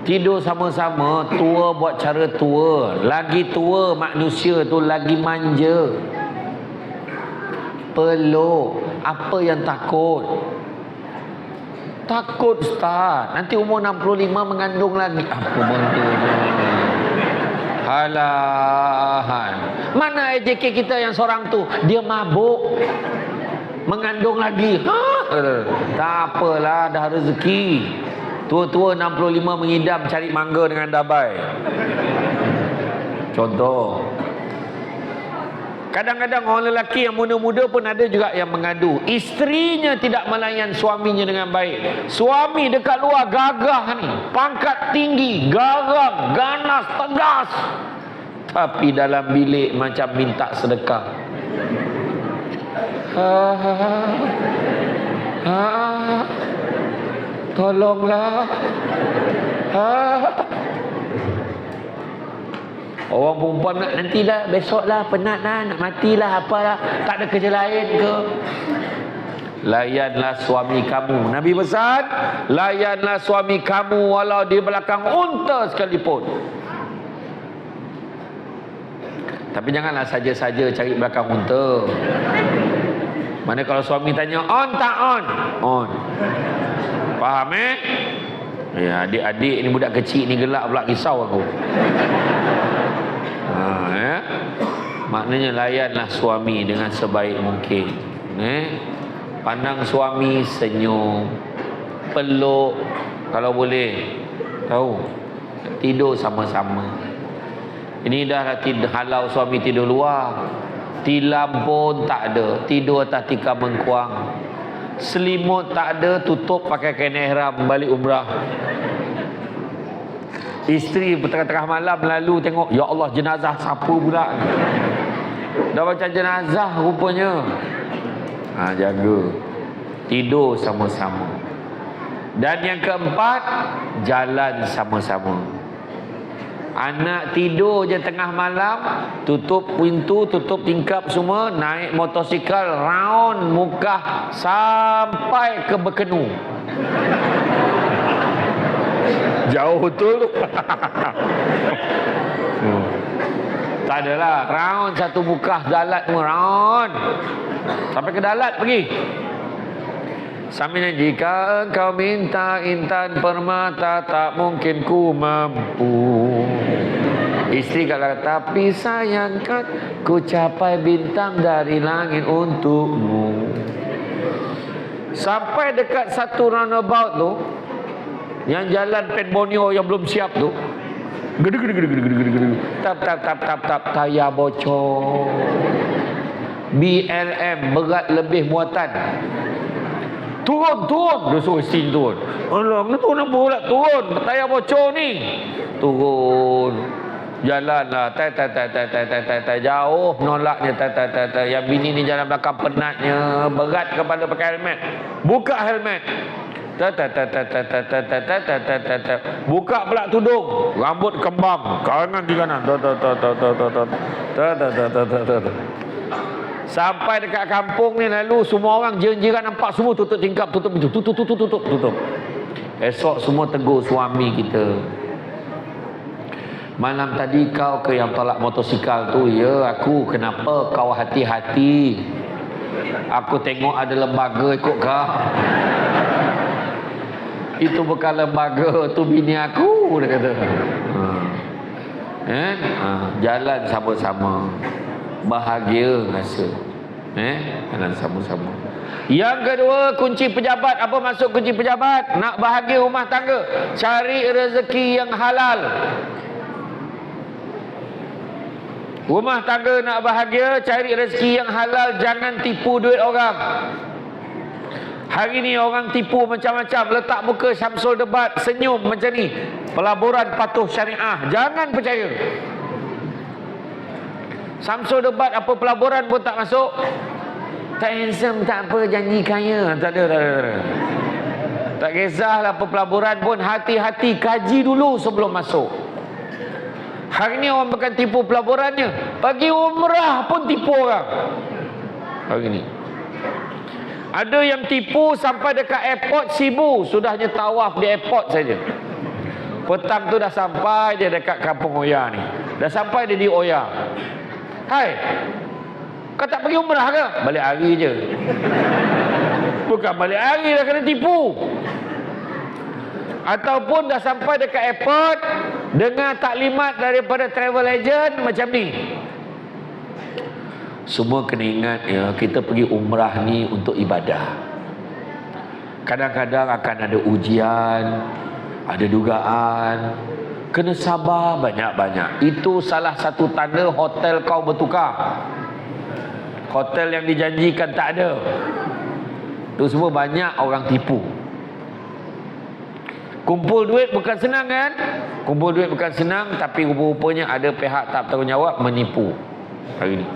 Tidur sama-sama. Tua buat cara tua. Lagi tua manusia tu lagi manja. Peluk. Apa yang takut? Takut Ustaz, nanti umur 65 mengandung lagi. Apa benda ni? Halah. Mana AJK kita yang seorang tu, dia mabuk, mengandung lagi. Tak apalah, dah rezeki. Tua-tua 65 mengidam cari mangga dengan dabai. Contoh. Kadang-kadang orang lelaki yang muda-muda pun ada juga yang mengadu. Isterinya tidak melayan suaminya dengan baik. Suami dekat luar gagah ni, pangkat tinggi, garang, ganas, tegas. Tapi dalam bilik macam minta sedekah. Tolonglah. Orang perempuan nantilah, besoklah, penat lah, nak matilah, apalah, tak ada kerja lain ke? layanlah suami kamu. Nabi pesan, layanlah suami kamu walau di belakang unta sekalipun. Tapi janganlah saja-saja cari belakang unta. Mana kalau suami tanya, on tak on? On. Faham Ya, adik-adik ni, budak kecil ni gelak pula, risau aku. Ya. Maknanya layanlah suami dengan sebaik mungkin. Pandang suami, senyum, peluk, kalau boleh. Tahu, tidur sama-sama. Ini dah halau suami tidur luar. Tilam pun tak ada, tidur atas tikar mengkuang. Selimut tak ada, tutup pakai kain ihram balik umrah. Isteri tengah-tengah malam lalu tengok, ya Allah, jenazah siapa pula? Dah macam jenazah rupanya. Jaga. Tidur sama-sama. Dan yang keempat, jalan sama-sama. Anak tidur je tengah malam, tutup pintu, tutup tingkap semua, naik motosikal round Mekah sampai ke Bekenu. Jauh betul. Tak adalah, round satu Mekah, Dalat semua round sampai ke Dalat pergi. Sambil jika engkau minta intan permata, tak mungkin ku mampu. Isteri kata, tapi sayangkan ku capai bintang dari langit untukmu. Sampai dekat satu roundabout tu, yang jalan Pen Borneo yang belum siap tu, tap, tayar bocor. BLM, berat lebih muatan. Turun. Dia suruh isteri turun. Allah, kenapa pula turun? Tayar bocor ni. Turun. Jalanlah. Jauh menolaknya. Yang bini ni jalan belakang penatnya. Berat kepala pakai helmet. Buka helmet. Buka pula tudung. Rambut kembang. Kanan di kanan. Sampai dekat kampung ni lalu semua orang jiran nampak semua tutup tingkap, tutup pintu, tutup. Esok semua tegur suami kita. Malam tadi kau ke yang tolak motosikal tu? Ya, aku. Kenapa? Kau hati-hati. Aku tengok ada lembaga ikut kau. Itu bukan lembaga, tu bini aku, dia kata. Jalan sama-sama. Bahagia rasa. Jalan sama-sama. Yang kedua, kunci pejabat. Apa maksud kunci pejabat? Nak bahagia rumah tangga, cari rezeki yang halal. Rumah tangga nak bahagia, cari rezeki yang halal. Jangan tipu duit orang. Hari ni orang tipu macam-macam. Letak muka Syamsul Debat, senyum macam ni, pelaburan patuh syariah. Jangan percaya. Syamsul Debat apa pelaburan pun tak masuk. Tak handsome, tak apa, janji kaya. Tak ada. Tak kisahlah apa pelaburan pun. Hati-hati, kaji dulu sebelum masuk. Hari ni orang bukan tipu pelaburannya, pergi umrah pun tipu orang. Hari ni ada yang tipu sampai dekat airport Sibu, sudahnya tawaf di airport saja. Petang tu dah sampai dia dekat kampung Oya ni. Dah sampai dia di Oya. Hai, kau tak pergi umrah ke? Balik hari je. Bukan balik hari dah kena tipu. Ataupun dah sampai dekat airport, dengar taklimat daripada travel agent macam ni. Semua kena ingat ya, kita pergi umrah ni untuk ibadah. Kadang-kadang akan ada ujian, ada dugaan. Kena sabar banyak-banyak. Itu salah satu tanda hotel kau bertukar. Hotel yang dijanjikan tak ada. Itu semua banyak orang tipu. Kumpul duit bukan senang kan? Kumpul duit bukan senang, tapi rupa-rupanya ada pihak tak bertanggungjawab menipu. Hari ni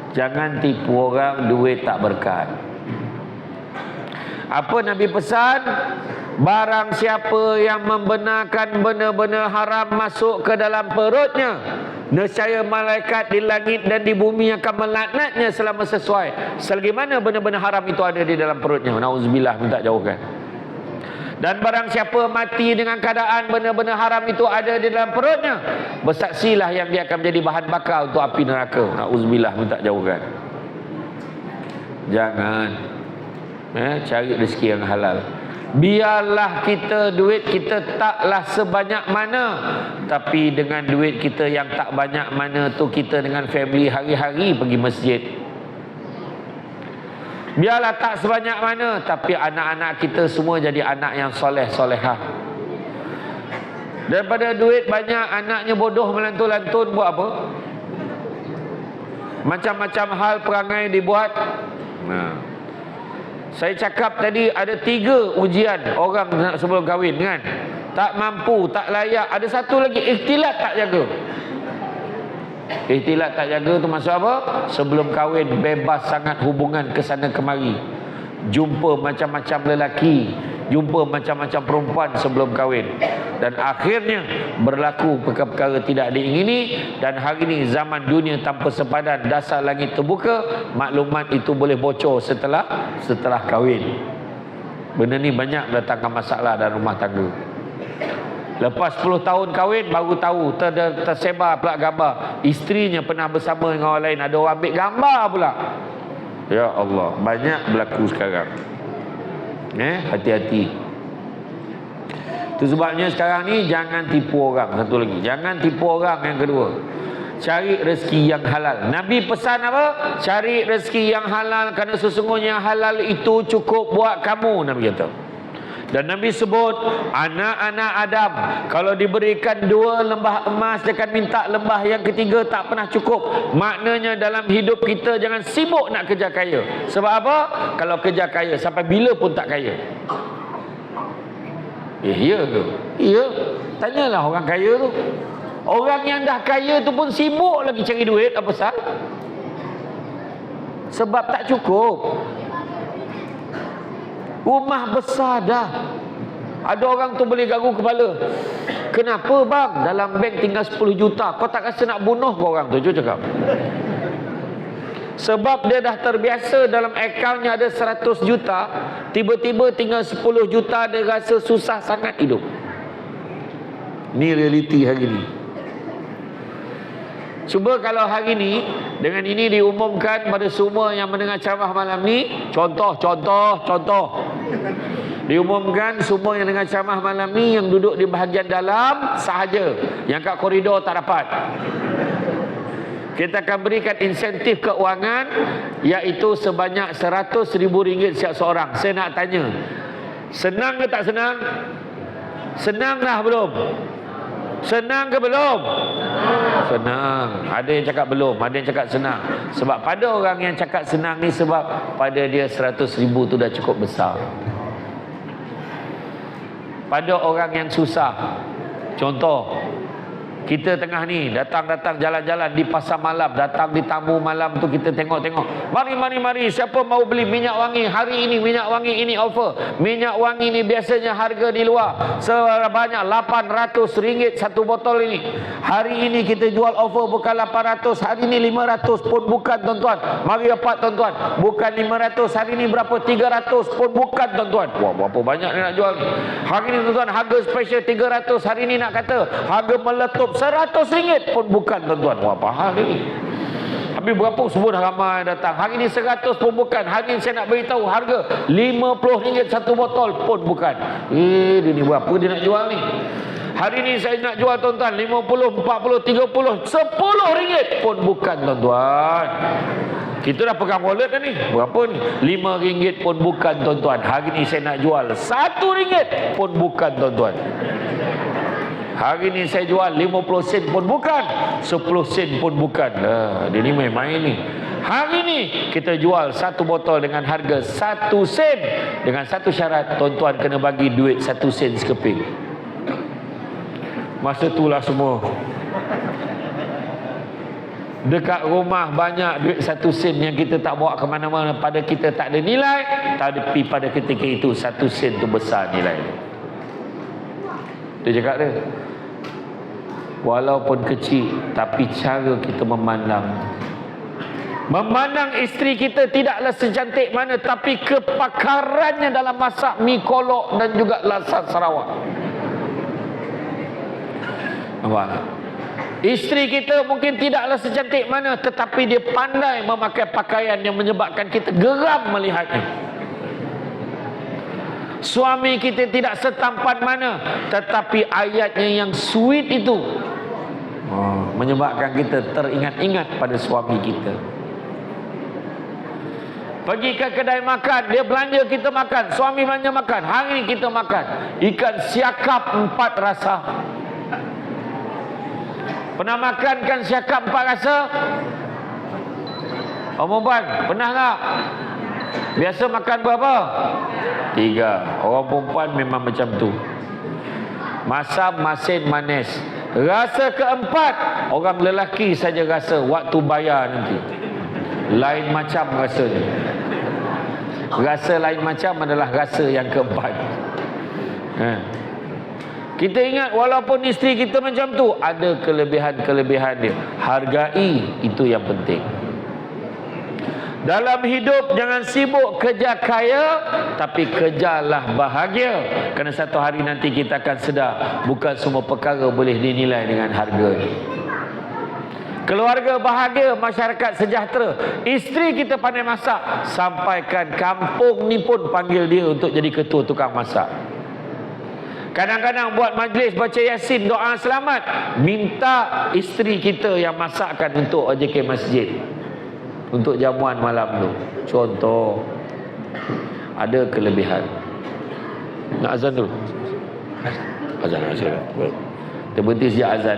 jangan tipu orang, duit tak berkat. Apa Nabi pesan? Barang siapa yang membenarkan benda-benda haram masuk ke dalam perutnya, Nescaya malaikat di langit dan di bumi akan melaknatnya selama sesuai selagi mana benda-benda haram itu ada di dalam perutnya. Nauzubillah, minta jauhkan. Dan barang siapa mati dengan keadaan benda-benda haram itu ada di dalam perutnya, bersaksilah yang dia akan menjadi bahan bakar untuk api neraka. Nauzubillah, minta jauhkan. Jangan cari rezeki yang halal. Biarlah kita, duit kita taklah sebanyak mana, tapi dengan duit kita yang tak banyak mana tu, kita dengan family hari-hari pergi masjid. Biarlah tak sebanyak mana, tapi anak-anak kita semua jadi anak yang soleh solehah. Daripada duit banyak, anaknya bodoh melantun-lantun, buat apa? Macam-macam hal perangai dibuat. Saya cakap tadi ada 3 ujian orang sebelum kahwin kan. Tak mampu, tak layak. Ada satu lagi, ikhtilat tak jaga. Ikhtilat tak jaga tu maksud apa? Sebelum kahwin bebas sangat hubungan ke sana kemari. Jumpa macam-macam lelaki, jumpa macam-macam perempuan sebelum kahwin. Dan akhirnya berlaku perkara-perkara tidak diingini. Dan hari ini zaman dunia tanpa sepadan, dasar langit terbuka, maklumat itu boleh bocor setelah kahwin. Benda ni banyak mendatangkan masalah dalam rumah tangga. Lepas 10 tahun kahwin baru tahu, tersebar pula gambar isterinya pernah bersama dengan orang lain, ada orang ambil gambar pula. Ya Allah, banyak berlaku sekarang. Hati-hati. Itu sebabnya sekarang ni jangan tipu orang. Satu lagi, jangan tipu orang. Yang kedua, cari rezeki yang halal. Nabi pesan apa? Cari rezeki yang halal, kerana sesungguhnya halal itu cukup buat kamu, Nabi kata. Dan Nabi sebut, anak-anak Adam kalau diberikan 2 lembah emas, dia akan minta lembah yang ketiga, tak pernah cukup. Maknanya dalam hidup kita jangan sibuk nak kerja kaya. Sebab apa? Kalau kerja kaya sampai bila pun tak kaya. Ya ke? Ya. Tanyalah orang kaya tu. Orang yang dah kaya tu pun sibuk lagi cari duit. Apa pasal? Sebab tak cukup. Rumah besar dah. Ada orang tu boleh gagu kepala. Kenapa bang? Dalam bank tinggal 10 juta. Kau tak rasa nak bunuh kau orang tu? Cuba cakap. Sebab dia dah terbiasa dalam akaunnya ada 100 juta. Tiba-tiba tinggal 10 juta, dia rasa susah sangat hidup. Ni realiti hari ni. Cuba kalau hari ni dengan ini diumumkan pada semua yang mendengar ceramah malam ni, contoh. Diumumkan semua yang dengar ceramah malam ni yang duduk di bahagian dalam sahaja, yang kat koridor tak dapat. Kita akan berikan insentif keuangan, iaitu sebanyak RM100,000 setiap seorang. Saya nak tanya, senang ke tak senang? Senang dah belum? Senang ke belum? Senang. Ada yang cakap belum, ada yang cakap senang. Sebab pada orang yang cakap senang ni, sebab pada dia 100,000 tu dah cukup besar. Pada orang yang susah, contoh, kita tengah ni datang jalan-jalan di pasar malam, datang di tamu malam tu, kita tengok-tengok. Mari, siapa mau beli minyak wangi? Hari ini minyak wangi ini offer. Minyak wangi ni biasanya harga di luar sebanyak RM800 satu botol ini. Hari ini kita jual offer bukan 800, hari ini 500 pun bukan, tuan-tuan. Mari dapat, tuan-tuan. Bukan 500, hari ini berapa? 300 pun bukan, tuan-tuan. Wah, berapa banyak ni nak jual ni. Hari ini, tuan-tuan, harga special 300. Hari ini nak kata harga meletup RM100 pun bukan, tuan-tuan. Wah, apa hal ni? Habis berapa semua dah ramai datang. Hari ni 100 pun bukan. Hari ni saya nak beritahu harga RM50 satu botol pun bukan. Dia ni berapa dia nak jual ni? Hari ni saya nak jual, tuan-tuan, 50, 40, 30, RM10 pun bukan, tuan-tuan. Kita dah pegang wallet dah ni. Berapa ni? RM5 pun bukan, tuan-tuan. Hari ni saya nak jual RM1 pun bukan, tuan-tuan. Hari ni saya jual 50 sen pun bukan, 10 sen pun bukan. Dia ni main-main ni. Hari ni kita jual satu botol dengan harga 1 sen, dengan satu syarat, tuan-tuan kena bagi duit 1 sen sekeping. Masa itulah semua dekat rumah banyak duit 1 sen yang kita tak bawa ke mana-mana. Pada kita tak ada nilai, tapi pada ketika itu 1 sen tu besar nilai. Dia cakap dia. walaupun kecil, tapi cara kita memandang isteri kita tidaklah secantik mana, tapi kepakarannya dalam masak mi kolok dan juga lasat Sarawak. Nampak? Isteri kita mungkin tidaklah secantik mana, tetapi dia pandai memakai pakaian yang menyebabkan kita geram melihatnya. Suami kita tidak setampan mana, tetapi ayatnya yang sweet itu menyebabkan kita teringat-ingat pada suami kita. Pergi ke kedai makan, dia belanja kita makan, suami belanja makan, hari ini kita makan ikan siakap 4 rasa. Pernah makan ikan siakap 4 rasa? Orang perempuan, pernah tak? Biasa makan berapa? 3. Orang perempuan memang macam tu. Masam, masin, manis. Rasa keempat, orang lelaki saja rasa waktu bayar nanti. Lain macam rasanya. Rasa lain macam adalah rasa yang keempat. Kita ingat walaupun isteri kita macam tu, ada kelebihan-kelebihan dia. Hargai, itu yang penting. Dalam hidup jangan sibuk kejar kaya, tapi kejarlah bahagia. Kerana satu hari nanti kita akan sedar, bukan semua perkara boleh dinilai dengan harga. Keluarga bahagia, masyarakat sejahtera. Isteri kita pandai masak, sampaikan kampung ni pun panggil dia untuk jadi ketua tukang masak. Kadang-kadang buat majlis baca Yasin, doa selamat, minta isteri kita yang masakkan untuk OJK masjid, untuk jamuan malam tu. Contoh, ada kelebihan. Nak azan dulu? Azan. Kita berhenti sejak azan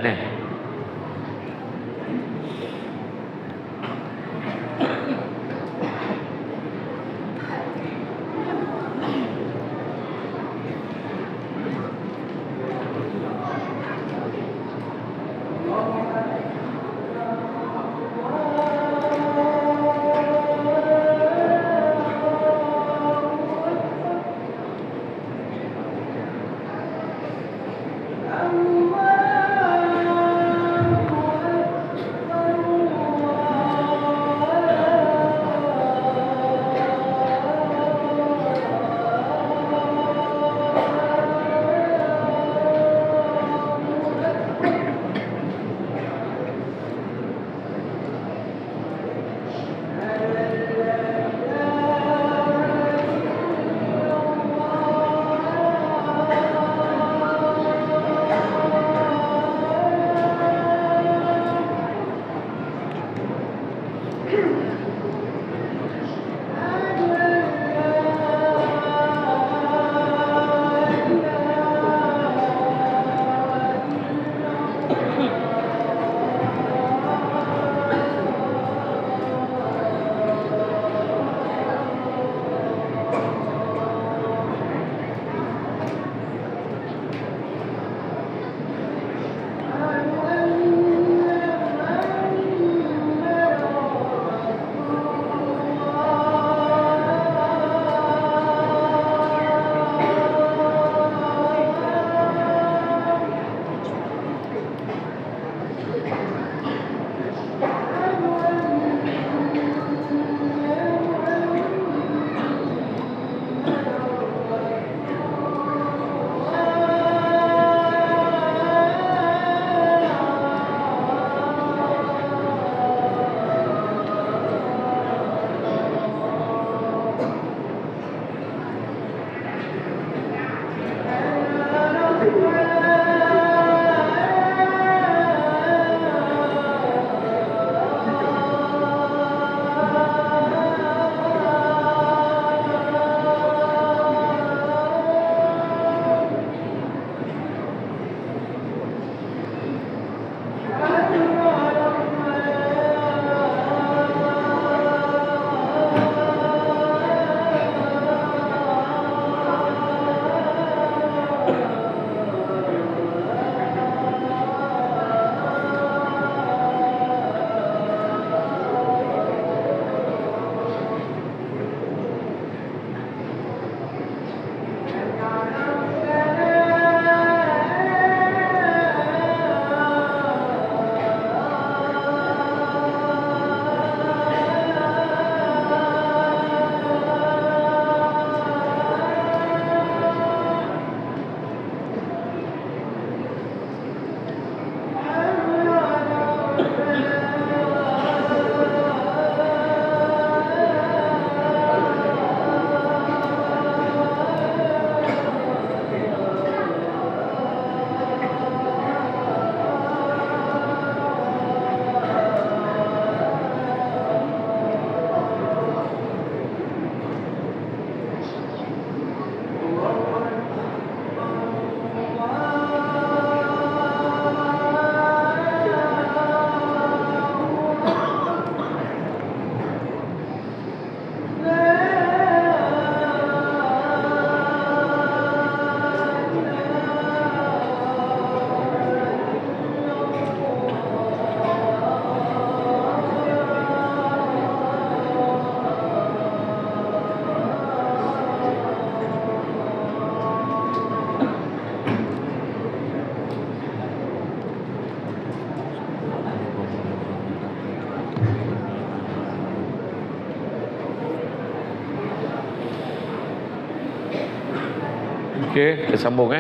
Okey, kita sambung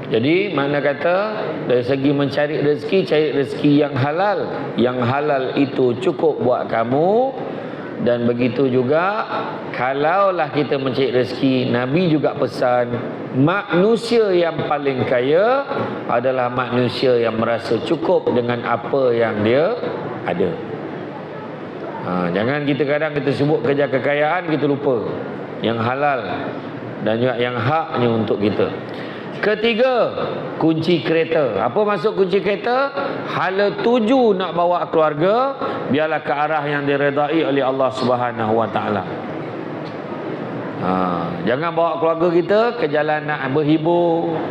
Jadi mana kata dari segi mencari rezeki, cari rezeki yang halal. Yang halal itu cukup buat kamu. Dan begitu juga kalaulah kita mencari rezeki, Nabi juga pesan, manusia yang paling kaya adalah manusia yang merasa cukup dengan apa yang dia ada. Jangan kita kadang kita sebut kerja kekayaan, kita lupa yang halal dan juga yang haknya untuk kita. Ketiga, kunci kereta. Apa maksud kunci kereta? Hala tuju nak bawa keluarga, biarlah ke arah yang diredai oleh Allah Subhanahu Wa Taala. Jangan bawa keluarga kita ke jalan nak berhibur.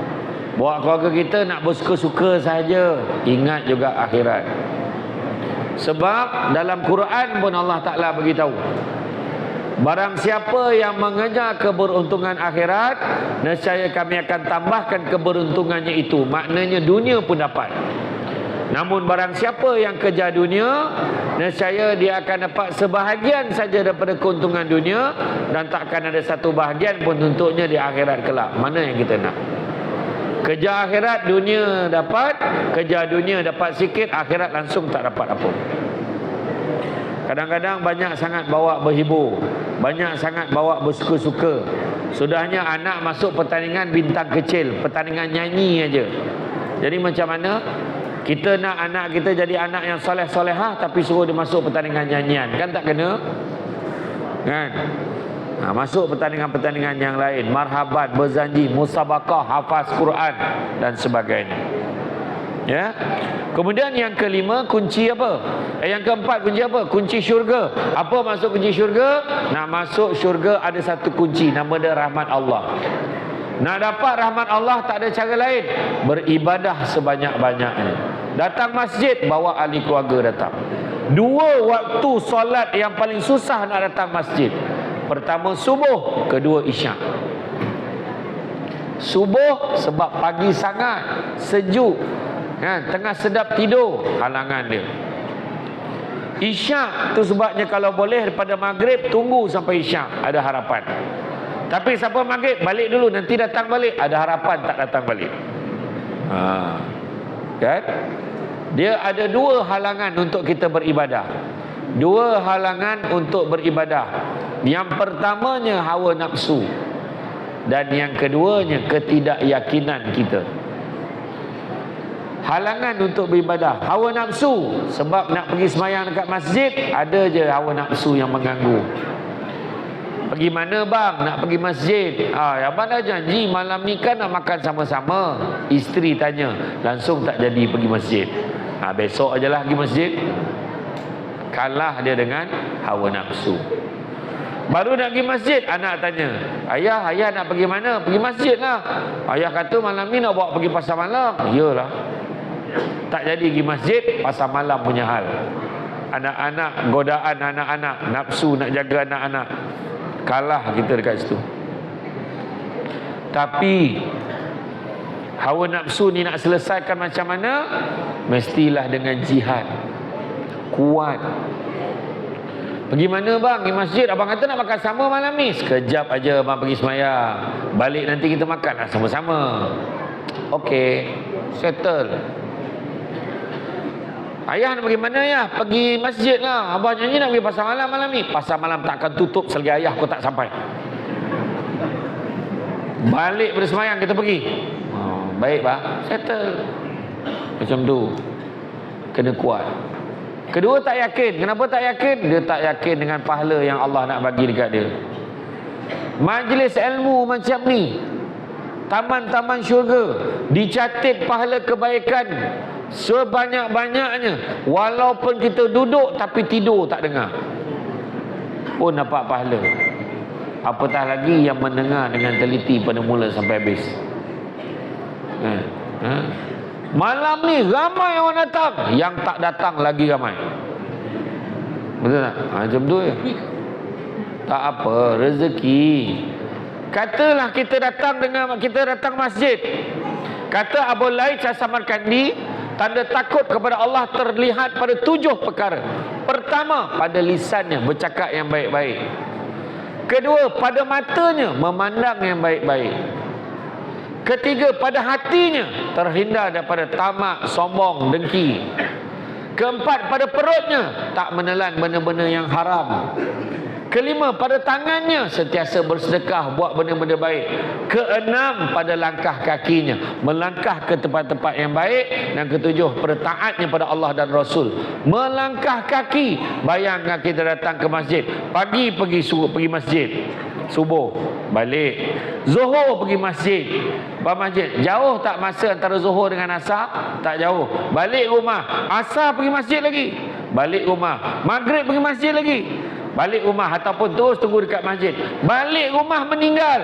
Bawa keluarga kita nak bersuka-suka saja. Ingat juga akhirat. Sebab dalam Quran pun Allah Ta'ala beritahu, barang siapa yang mengejar keberuntungan akhirat, nescaya kami akan tambahkan keberuntungannya itu. Maknanya dunia pun dapat. Namun barang siapa yang kejar dunia, nescaya dia akan dapat sebahagian saja daripada keuntungan dunia, dan takkan ada satu bahagian pun untuknya di akhirat kelak. Mana yang kita nak? Kejar akhirat, dunia dapat. Kejar dunia dapat sikit, akhirat langsung tak dapat apa. Kadang-kadang banyak sangat bawa berhibur, banyak sangat bawa bersuka-suka. Sudahnya anak masuk pertandingan bintang kecil, pertandingan nyanyi aja. Jadi macam mana kita nak anak kita jadi anak yang soleh-solehah, tapi suruh dia masuk pertandingan nyanyian? Kan tak kena, kan? Masuk pertandingan-pertandingan yang lain, marhaban, berzanji, musabakah, hafaz Quran dan sebagainya. Ya. Kemudian yang kelima, kunci apa? Yang keempat, kunci apa? Kunci syurga. Apa maksud kunci syurga? Nak masuk syurga ada satu kunci, nama dia rahmat Allah. Nak dapat rahmat Allah tak ada cara lain, beribadah sebanyak-banyaknya. Datang masjid, bawa ahli keluarga datang. Dua waktu solat yang paling susah nak datang masjid. Pertama subuh, kedua isyak. Subuh sebab pagi sangat, sejuk, kan, tengah sedap tidur, halangan dia. Isyak tu sebabnya kalau boleh daripada maghrib tunggu sampai isyak, ada harapan. Tapi siapa maghrib balik dulu, nanti datang balik, ada harapan tak datang balik. Kan? Dia ada dua halangan untuk kita beribadah. Dua halangan untuk beribadah. Yang pertamanya hawa nafsu, dan yang keduanya ketidakyakinan kita. Halangan untuk beribadah, hawa nafsu. Sebab nak pergi semayang dekat masjid, ada je hawa nafsu yang mengganggu. Pergi mana bang? Nak pergi masjid. Abang dah janji malam ni kan nak makan sama-sama. Isteri tanya, langsung tak jadi pergi masjid. Besok ajalah pergi masjid. Kalah dia dengan hawa nafsu. Baru nak pergi masjid, anak tanya, ayah nak pergi mana? Pergi masjid lah. Ayah kata malam ni nak bawa pergi pasar malam. Iyalah. Tak jadi pergi masjid, pasar malam punya hal. Anak-anak, godaan anak-anak, nafsu nak jaga anak-anak. Kalah kita dekat situ. Tapi hawa nafsu ni nak selesaikan macam mana? Mestilah dengan jihad kuat. Pergi mana bang? Pergi masjid. Abang kata nak makan sama malam ni. Sekejap aja abang pergi semayang. Balik nanti kita makan lah sama-sama. Okey, settle. Ayah nak pergi mana ya? Pergi masjid lah. Abang janji nak pergi pasar malam malam ni. Pasar malam takkan tutup selagi ayah aku tak sampai. Balik bersemayang kita pergi. Baik bang, settle. Macam tu. Kena kuat. Kedua, tak yakin. Kenapa tak yakin? Dia tak yakin dengan pahala yang Allah nak bagi dekat dia. Majlis ilmu macam ni, taman-taman syurga, dicatat pahala kebaikan sebanyak-banyaknya. Walaupun kita duduk tapi tidur tak dengar, pun dapat pahala. Apatah lagi yang mendengar dengan teliti pada mula sampai habis. Malam ni ramai orang datang, yang tak datang lagi ramai. Betul tak? Macam tu ya. Tak apa, rezeki. Katalah kita datang masjid. Kata Abu Laith Samarkandi, tanda takut kepada Allah terlihat pada 7 perkara. Pertama, pada lisannya bercakap yang baik-baik. Kedua, pada matanya memandang yang baik-baik. Ketiga, pada hatinya terhindar daripada tamak, sombong, dengki. Keempat, pada perutnya tak menelan benda-benda yang haram. Kelima, pada tangannya sentiasa bersedekah, buat benda-benda baik. Keenam, pada langkah kakinya melangkah ke tempat-tempat yang baik. Dan ketujuh, pada taatnya pada Allah dan Rasul. Melangkah kaki. Bayangkan kita datang ke masjid, pagi pergi masjid, subuh balik, zuhur pergi masjid. Masjid jauh tak masa antara zuhur dengan asar? Tak jauh. Balik rumah, asar pergi masjid lagi, balik rumah, maghrib pergi masjid lagi, balik rumah, ataupun terus tunggu dekat masjid, balik rumah meninggal.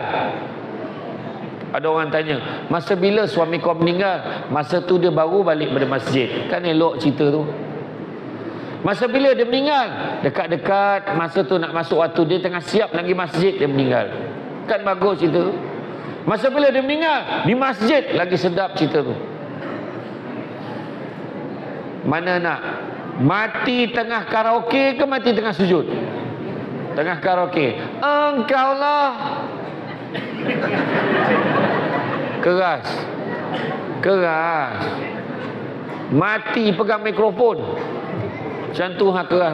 Ada orang tanya, masa bila suami kau meninggal? Masa tu dia baru balik pada masjid. Kan elok cerita tu. Masa bila dia meninggal? Dekat-dekat masa tu nak masuk waktu dia tengah siap lagi masjid, dia meninggal. Kan bagus cerita tu. Masa bila dia meninggal? Di masjid, lagi sedap cerita tu. Mana nak? Mati tengah karaoke ke mati tengah sujud? Tengah karaoke. Engkaulah. Keras. Keras. Mati pegang mikrofon. Macam tu keras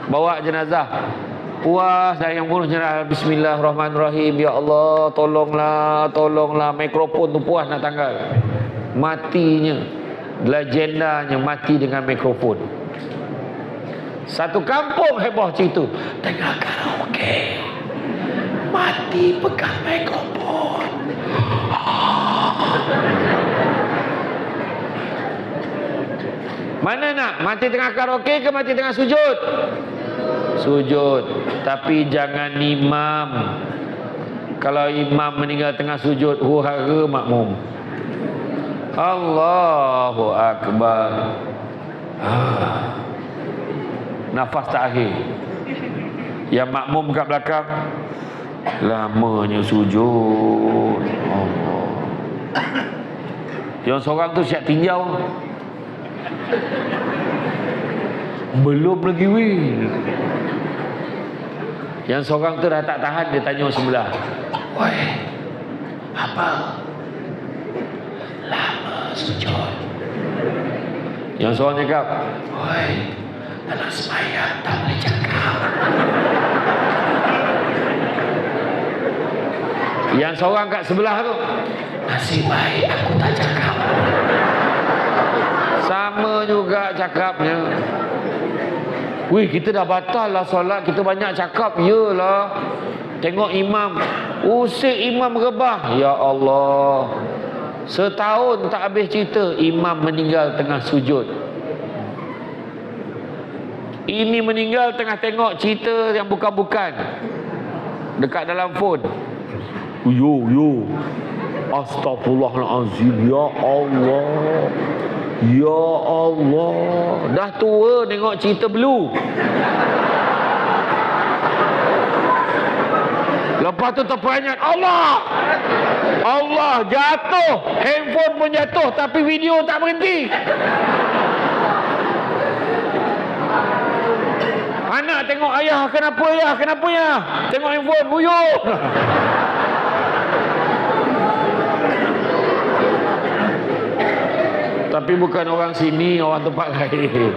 bawa jenazah. Puas dah yang bunuh jenazah. Bismillahirrahmanirrahim. Ya Allah, tolonglah. Mikrofon tu puas nak tanggal. Matinya, legendanya mati dengan mikrofon. Satu kampung heboh cerita. Tengah karaoke, mati pegang mikrofon. Mana nak? Mati tengah karaoke ke mati tengah sujud? Sujud. Tapi jangan imam. Kalau imam meninggal tengah sujud, huru-hara makmum. Allahu Akbar. Nafas terakhir. Yang makmum kat belakang, lamanya sujud. Allah. Yang seorang tu siap tinjau. Belum lagi weh. Yang seorang tu dah tak tahan, dia tanya sebelah, "Woi, apa? Lama sujud." Yang seorang cakap, "Woi, dalam sembahyang tak boleh cakap." Yang seorang kat sebelah tu, "Nasib baik aku tak cakap." Sama juga cakapnya. Wih, kita dah batal lah solat, kita banyak cakap. Yelah, tengok imam, usik imam rebah. Ya Allah, setahun tak habis cerita imam meninggal tengah sujud. Ini meninggal tengah tengok cerita yang bukan-bukan dekat dalam phone. Yo, astagfirullahalazim. Ya Allah, ya Allah, dah tua tengok cerita Blue. Lepas tu terperanjat, Allah jatuh, handphone pun jatuh, tapi video tak berhenti. Anak tengok, ayah kenapa ya? Tengok handphone, buyuk. Tapi bukan orang sini, orang tempat lain.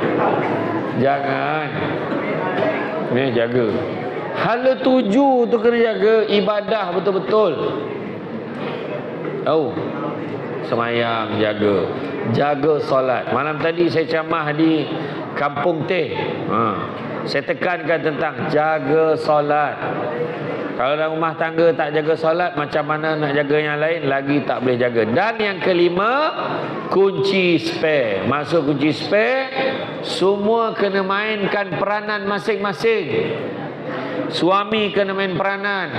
Jangan. Ni jaga. Hala 7 tu kena jaga ibadah betul-betul. Semayang jaga. Jaga solat. Malam tadi saya ceramah di Kampung Teh. Saya tekankan tentang jaga solat. Kalau dalam rumah tangga tak jaga solat, macam mana nak jaga yang lain? Lagi tak boleh jaga. Dan yang kelima, kunci spare. Masuk kunci spare, semua kena mainkan peranan masing-masing. Suami kena main peranan,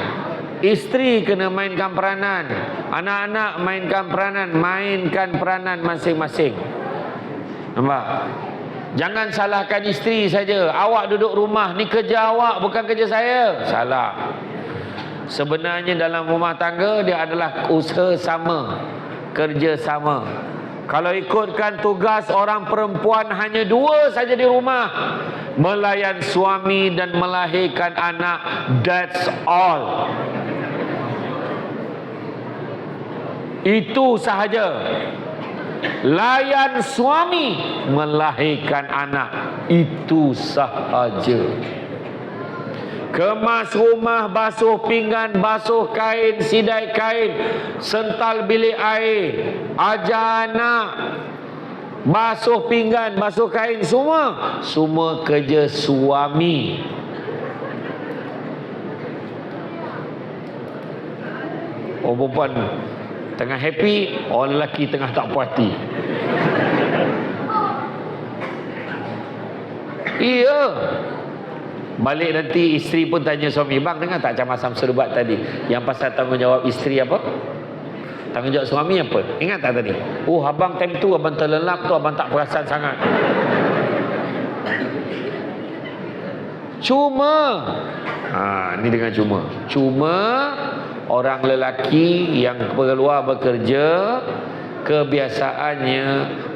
isteri kena mainkan peranan, anak-anak mainkan peranan masing-masing. Nampak? Jangan salahkan isteri saja. Awak duduk rumah, ni kerja awak, bukan kerja saya. Salah. Sebenarnya dalam rumah tangga dia adalah usaha sama, kerja sama. Kalau ikutkan tugas orang perempuan hanya 2 saja di rumah, melayan suami dan melahirkan anak. That's all. Itu sahaja. Layan suami, melahirkan anak. Itu sahaja. Kemas rumah, basuh pinggan, basuh kain, sidai kain, sental bilik air, ajar anak, basuh pinggan, basuh kain, semua kerja suami. Orang perempuan tengah happy, orang lelaki tengah tak puas hati. Iya. Balik nanti isteri pun tanya suami, bang dengar tak Macam Asam Serbat tadi yang pasal tanggungjawab isteri apa? Tanggungjawab suami apa? Ingat tak tadi? Oh abang time tu abang terlelap tu, abang tak perasan sangat. Cuma ni dengan cuma orang lelaki yang keluar bekerja, kebiasaannya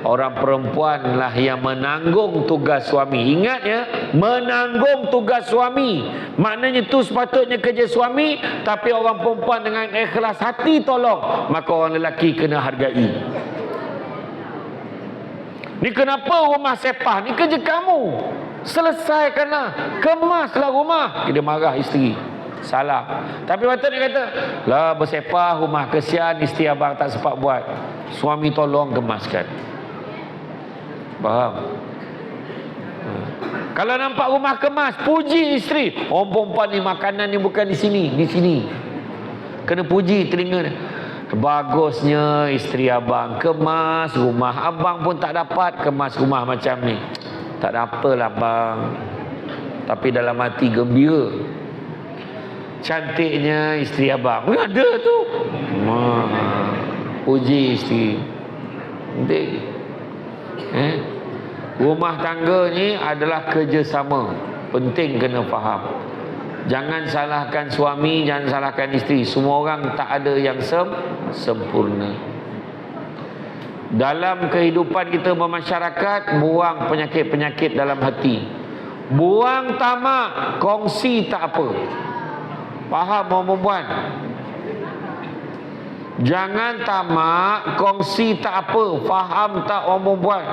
orang perempuan lah yang menanggung tugas suami. Ingat ya, menanggung tugas suami. Maknanya tu sepatutnya kerja suami, tapi orang perempuan dengan ikhlas hati tolong, maka orang lelaki kena hargai. Ni kenapa rumah sepah? Ni kerja kamu. Selesaikanlah, kemaslah rumah. Dia marah isteri. Salah. Tapi patutnya kata, lah bersepah rumah, kesian isteri abang tak sempat buat. Suami tolong kemaskan. Faham? Kalau nampak rumah kemas, puji isteri. Orang perempuan ni makanan ni bukan di sini, di sini. Kena puji telinga dia. Bagusnya isteri abang kemas rumah. Abang pun tak dapat kemas rumah macam ni. Tak ada apalah bang, tapi dalam hati gembira. Cantiknya isteri abang. Ada tu. Puji isteri. Penting. Rumah tangga ni adalah kerjasama. Penting kena faham. Jangan salahkan suami, jangan salahkan isteri. Semua orang tak ada yang sempurna. Dalam kehidupan kita bermasyarakat, buang penyakit-penyakit dalam hati. Buang tamak, kongsi tak apa. Faham orang perempuan? Jangan tamak, kongsi tak apa. Faham tak orang perempuan?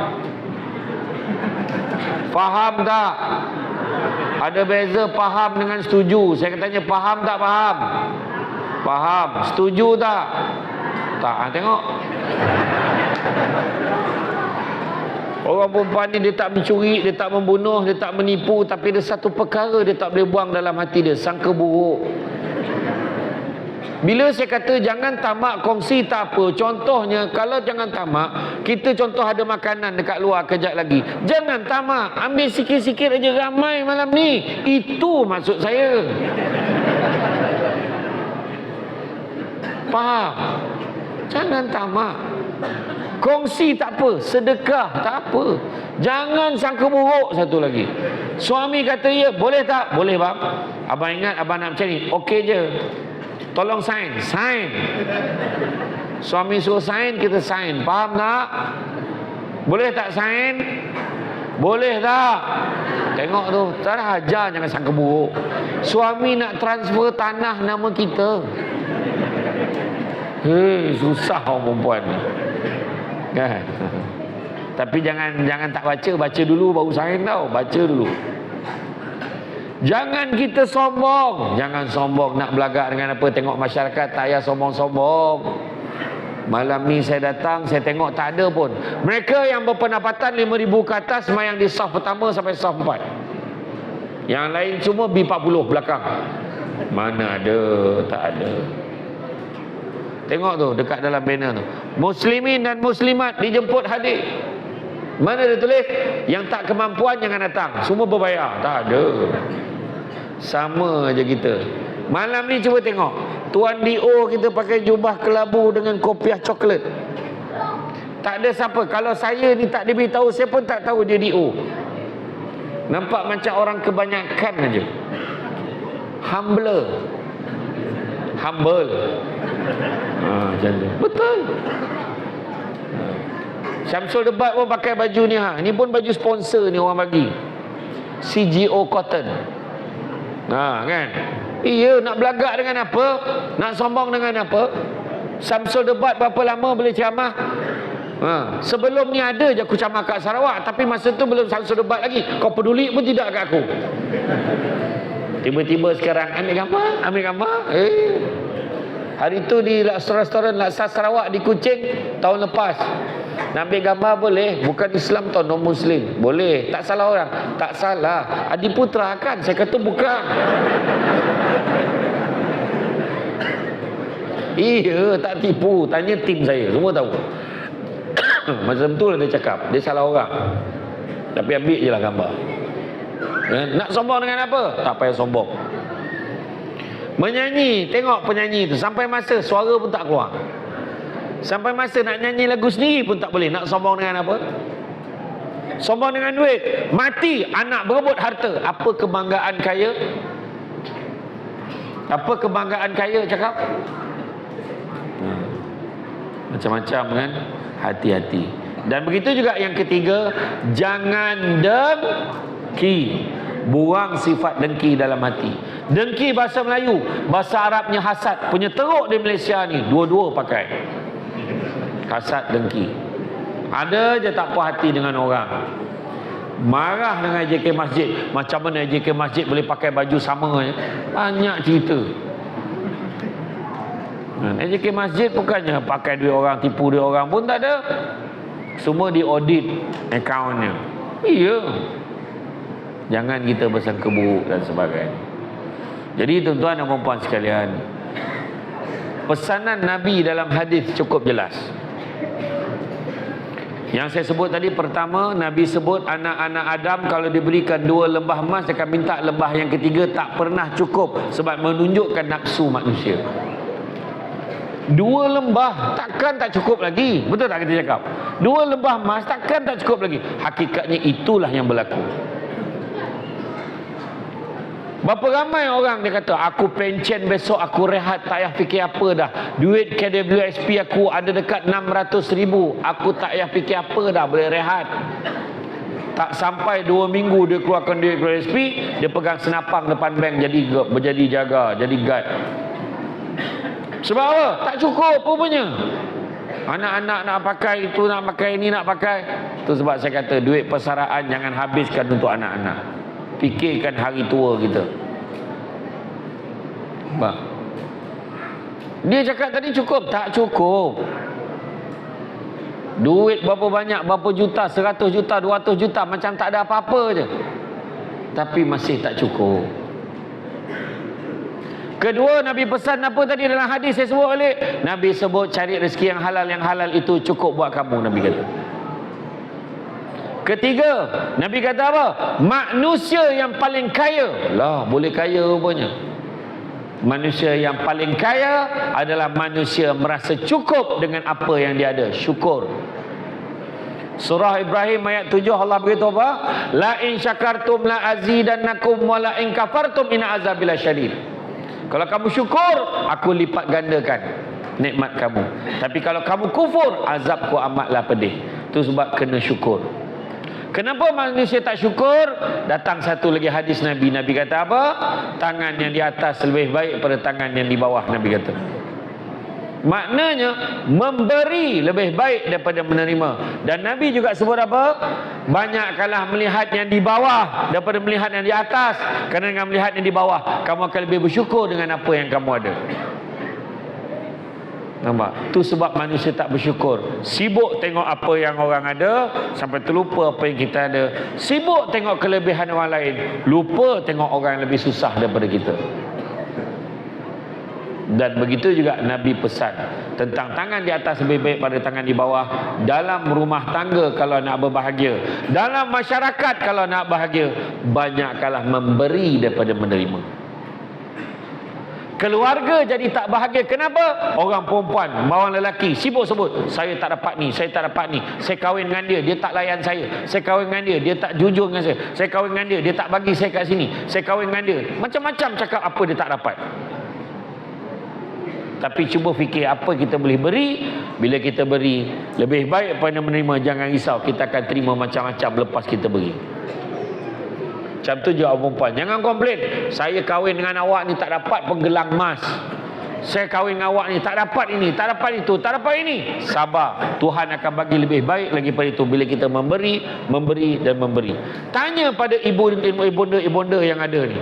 Faham tak? Ada beza faham dengan setuju. Saya tanya faham tak faham? Faham. Setuju tak? Tak. Tengok. Orang perempuan ni dia tak mencuri, dia tak membunuh, dia tak menipu, tapi ada satu perkara dia tak boleh buang dalam hati dia, sangka buruk. Bila saya kata jangan tamak, kongsi tak apa. Contohnya, kalau jangan tamak, kita contoh ada makanan dekat luar kejap lagi. Jangan tamak, ambil sikit-sikit aja, ramai malam ni. Itu maksud saya. Faham? Jangan tamak. Kongsi tak apa, sedekah tak apa. Jangan sangka buruk. Satu lagi, suami kata ya, boleh tak? Boleh bang. Abang ingat abang nak macam ni, okey je. Tolong sign. Suami suruh sign, kita sign. Faham tak? Boleh tak sign? Boleh tak? Tengok tu, tak ada ajar, jangan sangka buruk. Suami nak transfer tanah nama kita. Susah orang perempuan ni. Kan? Tapi jangan tak baca dulu baru sign tau. Baca dulu. Jangan kita sombong. Jangan sombong nak belagak dengan apa. Tengok masyarakat tak payah sombong-sombong. Malam ni saya datang, saya tengok tak ada pun. Mereka yang berpendapatan 5,000 ke atas semayang di saf pertama sampai saf 4. Yang lain cuma B40 belakang. Mana ada, tak ada. Tengok tu dekat dalam banner tu. Muslimin dan muslimat dijemput hadir. Mana dia tulis? Yang tak kemampuan jangan datang. Semua berbayar. Tak ada. Sama aja kita. Malam ni cuba tengok. Tuan D.O. kita pakai jubah kelabu dengan kopiah coklat. Tak ada siapa. Kalau saya ni tak diberitahu, saya pun tak tahu dia D.O. Nampak macam orang kebanyakan aja. Humble. Macam tu. Betul. Syamsul Debat pun pakai baju ni. Ni pun baju sponsor ni orang bagi. CGO Cotton. Kan? Iya, nak belagak dengan apa? Nak sombong dengan apa? Samsul Debat berapa lama boleh ceramah? Sebelum ni ada je aku ceramah kat Sarawak, tapi masa tu belum Samsul Debat lagi. Kau peduli pun tidak kat aku. Tiba-tiba sekarang ambil gambar. Hari tu di restoran Laksa Sarawak di Kuching tahun lepas. Nak ambil gambar boleh, bukan Islam tau, non Muslim. Boleh, tak salah orang. Tak salah. Adiputra kan? Saya kata bukan. Iya, tak tipu. Tanya tim saya, semua tahu. Macam tu lah dia cakap. Dia salah orang. Tapi ambil je lah gambar. Nak sombong dengan apa? Tak payah sombong. Menyanyi, tengok penyanyi tu sampai masa suara pun tak keluar. Sampai masa nak nyanyi lagu sendiri pun tak boleh. Nak sombong dengan apa? Sombong dengan duit. Mati anak berebut harta. Apa kebanggaan kaya? Apa kebanggaan kaya cakap? Macam-macam kan? Hati-hati. Dan begitu juga yang ketiga, jangan dengki. Buang sifat dengki dalam hati. Dengki bahasa Melayu, bahasa Arabnya hasad. Punya teruk di Malaysia ni, dua-dua pakai. Hasad, dengki. Ada je tak puas hati dengan orang. Marah dengan JK Masjid. Macam mana JK Masjid boleh pakai baju sama je? Banyak cerita. JK Masjid bukannya pakai duit orang, tipu duit orang pun tak ada. Semua diaudit akaunnya. Iya. Jangan kita bersangka buruk dan sebagainya. Jadi tuan-tuan dan puan-puan sekalian, pesanan Nabi dalam hadis cukup jelas. Yang saya sebut tadi, pertama, Nabi sebut anak-anak Adam kalau diberikan 2 lembah emas, dia akan minta lembah yang ketiga, tak pernah cukup, sebab menunjukkan nafsu manusia. 2 lembah takkan tak cukup lagi. Betul tak kita cakap? 2 lembah emas takkan tak cukup lagi. Hakikatnya itulah yang berlaku. Berapa ramai orang dia kata, aku pencen besok, aku rehat, tak payah fikir apa dah. Duit KWSP aku ada dekat 600,000. Aku tak payah fikir apa dah, boleh rehat. Tak sampai 2 minggu dia keluarkan duit KWSP, dia pegang senapang depan bank jadi jaga, jadi guard. Sebab apa? Tak cukup rupanya. Anak-anak nak pakai itu, nak pakai ini, nak pakai. Itu sebab saya kata duit persaraan jangan habiskan untuk anak-anak. Fikirkan hari tua kita. Bah. Dia cakap tadi cukup. Tak cukup. Duit berapa banyak, berapa juta, 100 juta, 200 juta, macam tak ada apa-apa je. Tapi masih tak cukup. Kedua, Nabi pesan apa tadi dalam hadis saya sebut balik? Nabi sebut cari rezeki yang halal itu cukup buat kamu, Nabi kata. Ketiga, Nabi kata apa? Manusia yang paling kaya. Lah, boleh kaya rupanya. Manusia yang paling kaya adalah manusia merasa cukup dengan apa yang dia ada. Syukur. Surah Ibrahim ayat 7 Allah beritahu apa? La in syakartum la azidannakum wa la in kafartum inna azabi lasyadid. Kalau kamu syukur, aku lipat gandakan nikmat kamu. Tapi kalau kamu kufur, azabku amatlah pedih. Itu sebab kena syukur. Kenapa manusia tak syukur? Datang satu lagi hadis Nabi. Nabi kata apa? Tangan yang di atas lebih baik pada tangan yang di bawah, Nabi kata. Maknanya memberi lebih baik daripada menerima. Dan Nabi juga sebut apa? Banyak kalah melihat yang di bawah daripada melihat yang di atas. Kerana dengan melihat yang di bawah, kamu akan lebih bersyukur dengan apa yang kamu ada. Nampak? Itu sebab manusia tak bersyukur. Sibuk tengok apa yang orang ada, sampai terlupa apa yang kita ada. Sibuk tengok kelebihan orang lain, lupa tengok orang yang lebih susah daripada kita. Dan begitu juga Nabi pesan tentang tangan di atas lebih baik pada tangan di bawah. Dalam rumah tangga kalau nak berbahagia, dalam masyarakat kalau nak bahagia, banyaklah memberi daripada menerima. Keluarga jadi tak bahagia. Kenapa? Orang perempuan, bawang lelaki sibuk sebut, saya tak dapat ni, saya tak dapat ni, saya kahwin dengan dia, dia tak layan saya kahwin dengan dia, dia tak jujur dengan saya kahwin dengan dia, dia tak bagi saya kat sini, saya kahwin dengan dia. Macam-macam cakap apa dia tak dapat. Tapi cuba fikir apa kita boleh beri. Bila kita beri, lebih baik pada menerima. Jangan risau, kita akan terima macam-macam lepas kita beri. Macam tu juga perempuan. Jangan komplain. Saya kahwin dengan awak ni tak dapat penggelang emas. Saya kahwin dengan awak ni tak dapat ini, tak dapat itu, tak dapat ini. Sabar. Tuhan akan bagi lebih baik lagi pada itu bila kita memberi, memberi dan memberi. Tanya pada ibunda yang ada ni.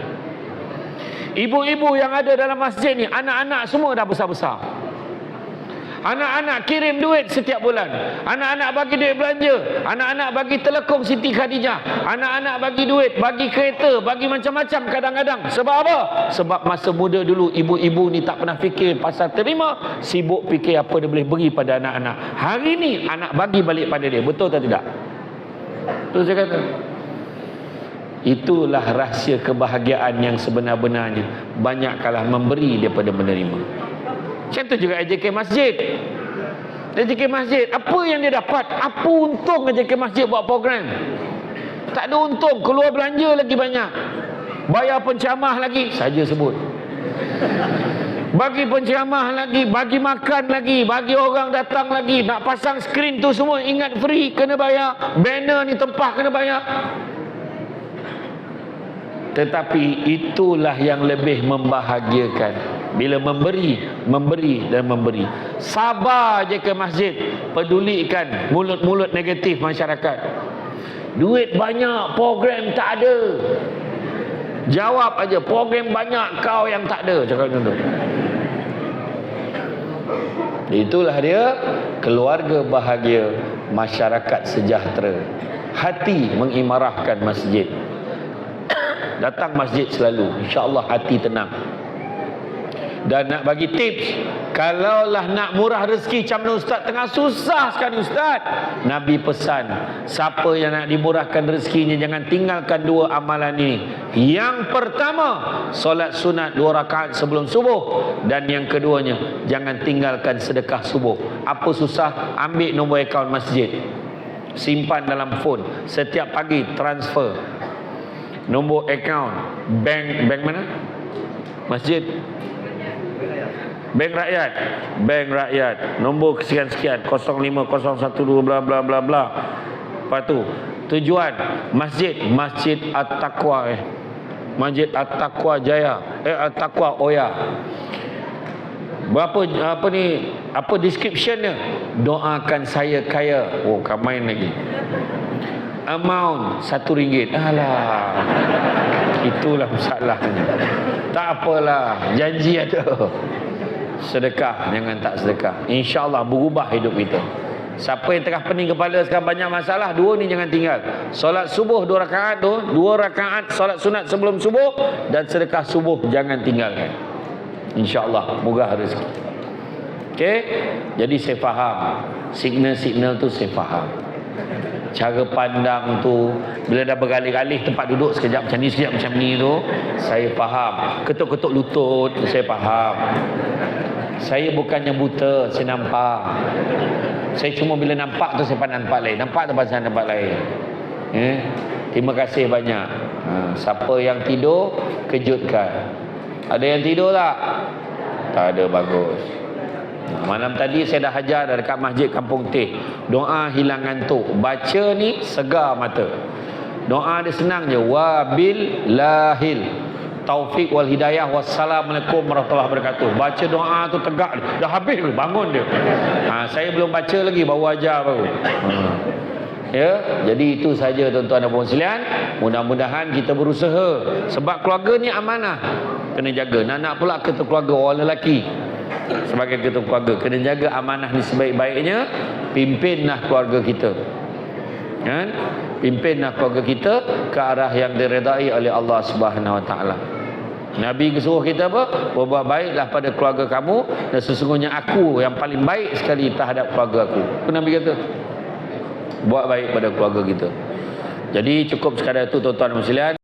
Ibu-ibu yang ada dalam masjid ni, anak-anak semua dah besar-besar. Anak-anak kirim duit setiap bulan. Anak-anak bagi duit belanja. Anak-anak bagi telekong Siti Khadijah. Anak-anak bagi duit, bagi kereta, bagi macam-macam kadang-kadang. Sebab apa? Sebab masa muda dulu ibu-ibu ni tak pernah fikir pasal terima, sibuk fikir apa dia boleh beri pada anak-anak. Hari ni anak bagi balik pada dia. Betul atau tidak? Betul saya kata. Itulah rahsia kebahagiaan yang sebenar-benarnya. Banyak kalah memberi daripada menerima. Macam tu juga AJK Masjid. AJK Masjid, apa yang dia dapat? Apa untung AJK Masjid buat program? Tak ada untung, keluar belanja lagi banyak. Bayar penceramah lagi, saja sebut. Bagi penceramah lagi, bagi makan lagi, bagi orang datang lagi. Nak pasang skrin tu semua, ingat free, kena bayar. Banner ni tempah kena bayar. Tetapi itulah yang lebih membahagiakan. Bila memberi, memberi dan memberi. Sabar je ke masjid. Pedulikan mulut-mulut negatif masyarakat. Duit banyak, program tak ada. Jawab aja, program banyak, kau yang tak ada. Cakap macam tu. Itulah dia keluarga bahagia, masyarakat sejahtera. Hati mengimarahkan masjid. Datang masjid selalu, insya-Allah hati tenang. Dan nak bagi tips, kalaulah nak murah rezeki macam mana ustaz, tengah susah sekali ustaz, Nabi pesan, siapa yang nak dimurahkan rezekinya jangan tinggalkan dua amalan ini. Yang pertama, solat sunat 2 rakaat sebelum subuh. Dan yang keduanya, jangan tinggalkan sedekah subuh. Apa susah? Ambil nombor akaun masjid, simpan dalam phone, setiap pagi transfer nombor akaun bank mana? Masjid, Bank Rakyat, nombor sekian-sekian 05012 bla bla bla bla. Lepas tu tujuan Masjid At-Taqwa Masjid At-Taqwa Jaya, At-Taqwa Oya. Berapa apa descriptionnya? Doakan saya kaya. Oh, kau main lagi. Amount RM1. Alah, itulah masalahnya. Tak apalah, janji ada. Sedekah, jangan tak sedekah. InsyaAllah berubah hidup kita. Siapa yang tengah pening kepala sekarang banyak masalah, dua ni jangan tinggal. Solat subuh 2 rakaat tu, 2 rakaat solat sunat sebelum subuh, dan sedekah subuh jangan tinggalkan. InsyaAllah murah rezeki. Okey, jadi saya faham signal-signal tu, saya faham. Cara pandang tu, bila dah bergalih-galih tempat duduk sekejap macam ni, sekejap macam ni tu, saya faham. Ketuk-ketuk lutut, saya faham. Saya bukannya buta, saya nampak. Saya cuma bila nampak tu saya pandang tempat lain. Nampak tempat saya tempat lain. Terima kasih banyak. Siapa yang tidur, kejutkan. Ada yang tidur tak? Tak ada, bagus. Malam tadi saya dah hajar dah dekat Masjid Kampung Teh. Doa hilang ngantuk. Baca ni segar mata. Doa dia senang je. Wabil lahil taufik wal hidayah. Wassalamualaikum warahmatullahi wabarakatuh. Baca doa tu tegak. Dah habis tu, bangun dia. Saya belum baca lagi, baru ajar baru. Ya, jadi itu saja tuan-tuan dan puan sekalian. Mudah-mudahan kita berusaha. Sebab keluarga ni amanah, kena jaga. Nak pula ketua keluarga orang lelaki sebagai ketua keluarga, kena jaga amanah ni sebaik-baiknya. Pimpinlah keluarga kita, kan? Pimpinlah keluarga kita ke arah yang diredai oleh Allah Subhanahu Wa Taala. Nabi suruh kita apa? Berbuat baiklah pada keluarga kamu, dan sesungguhnya aku yang paling baik sekali terhadap keluarga aku. Itu Nabi kata. Buat baik pada keluarga kita. Jadi cukup sekadar itu tuan-tuan dan sekalian.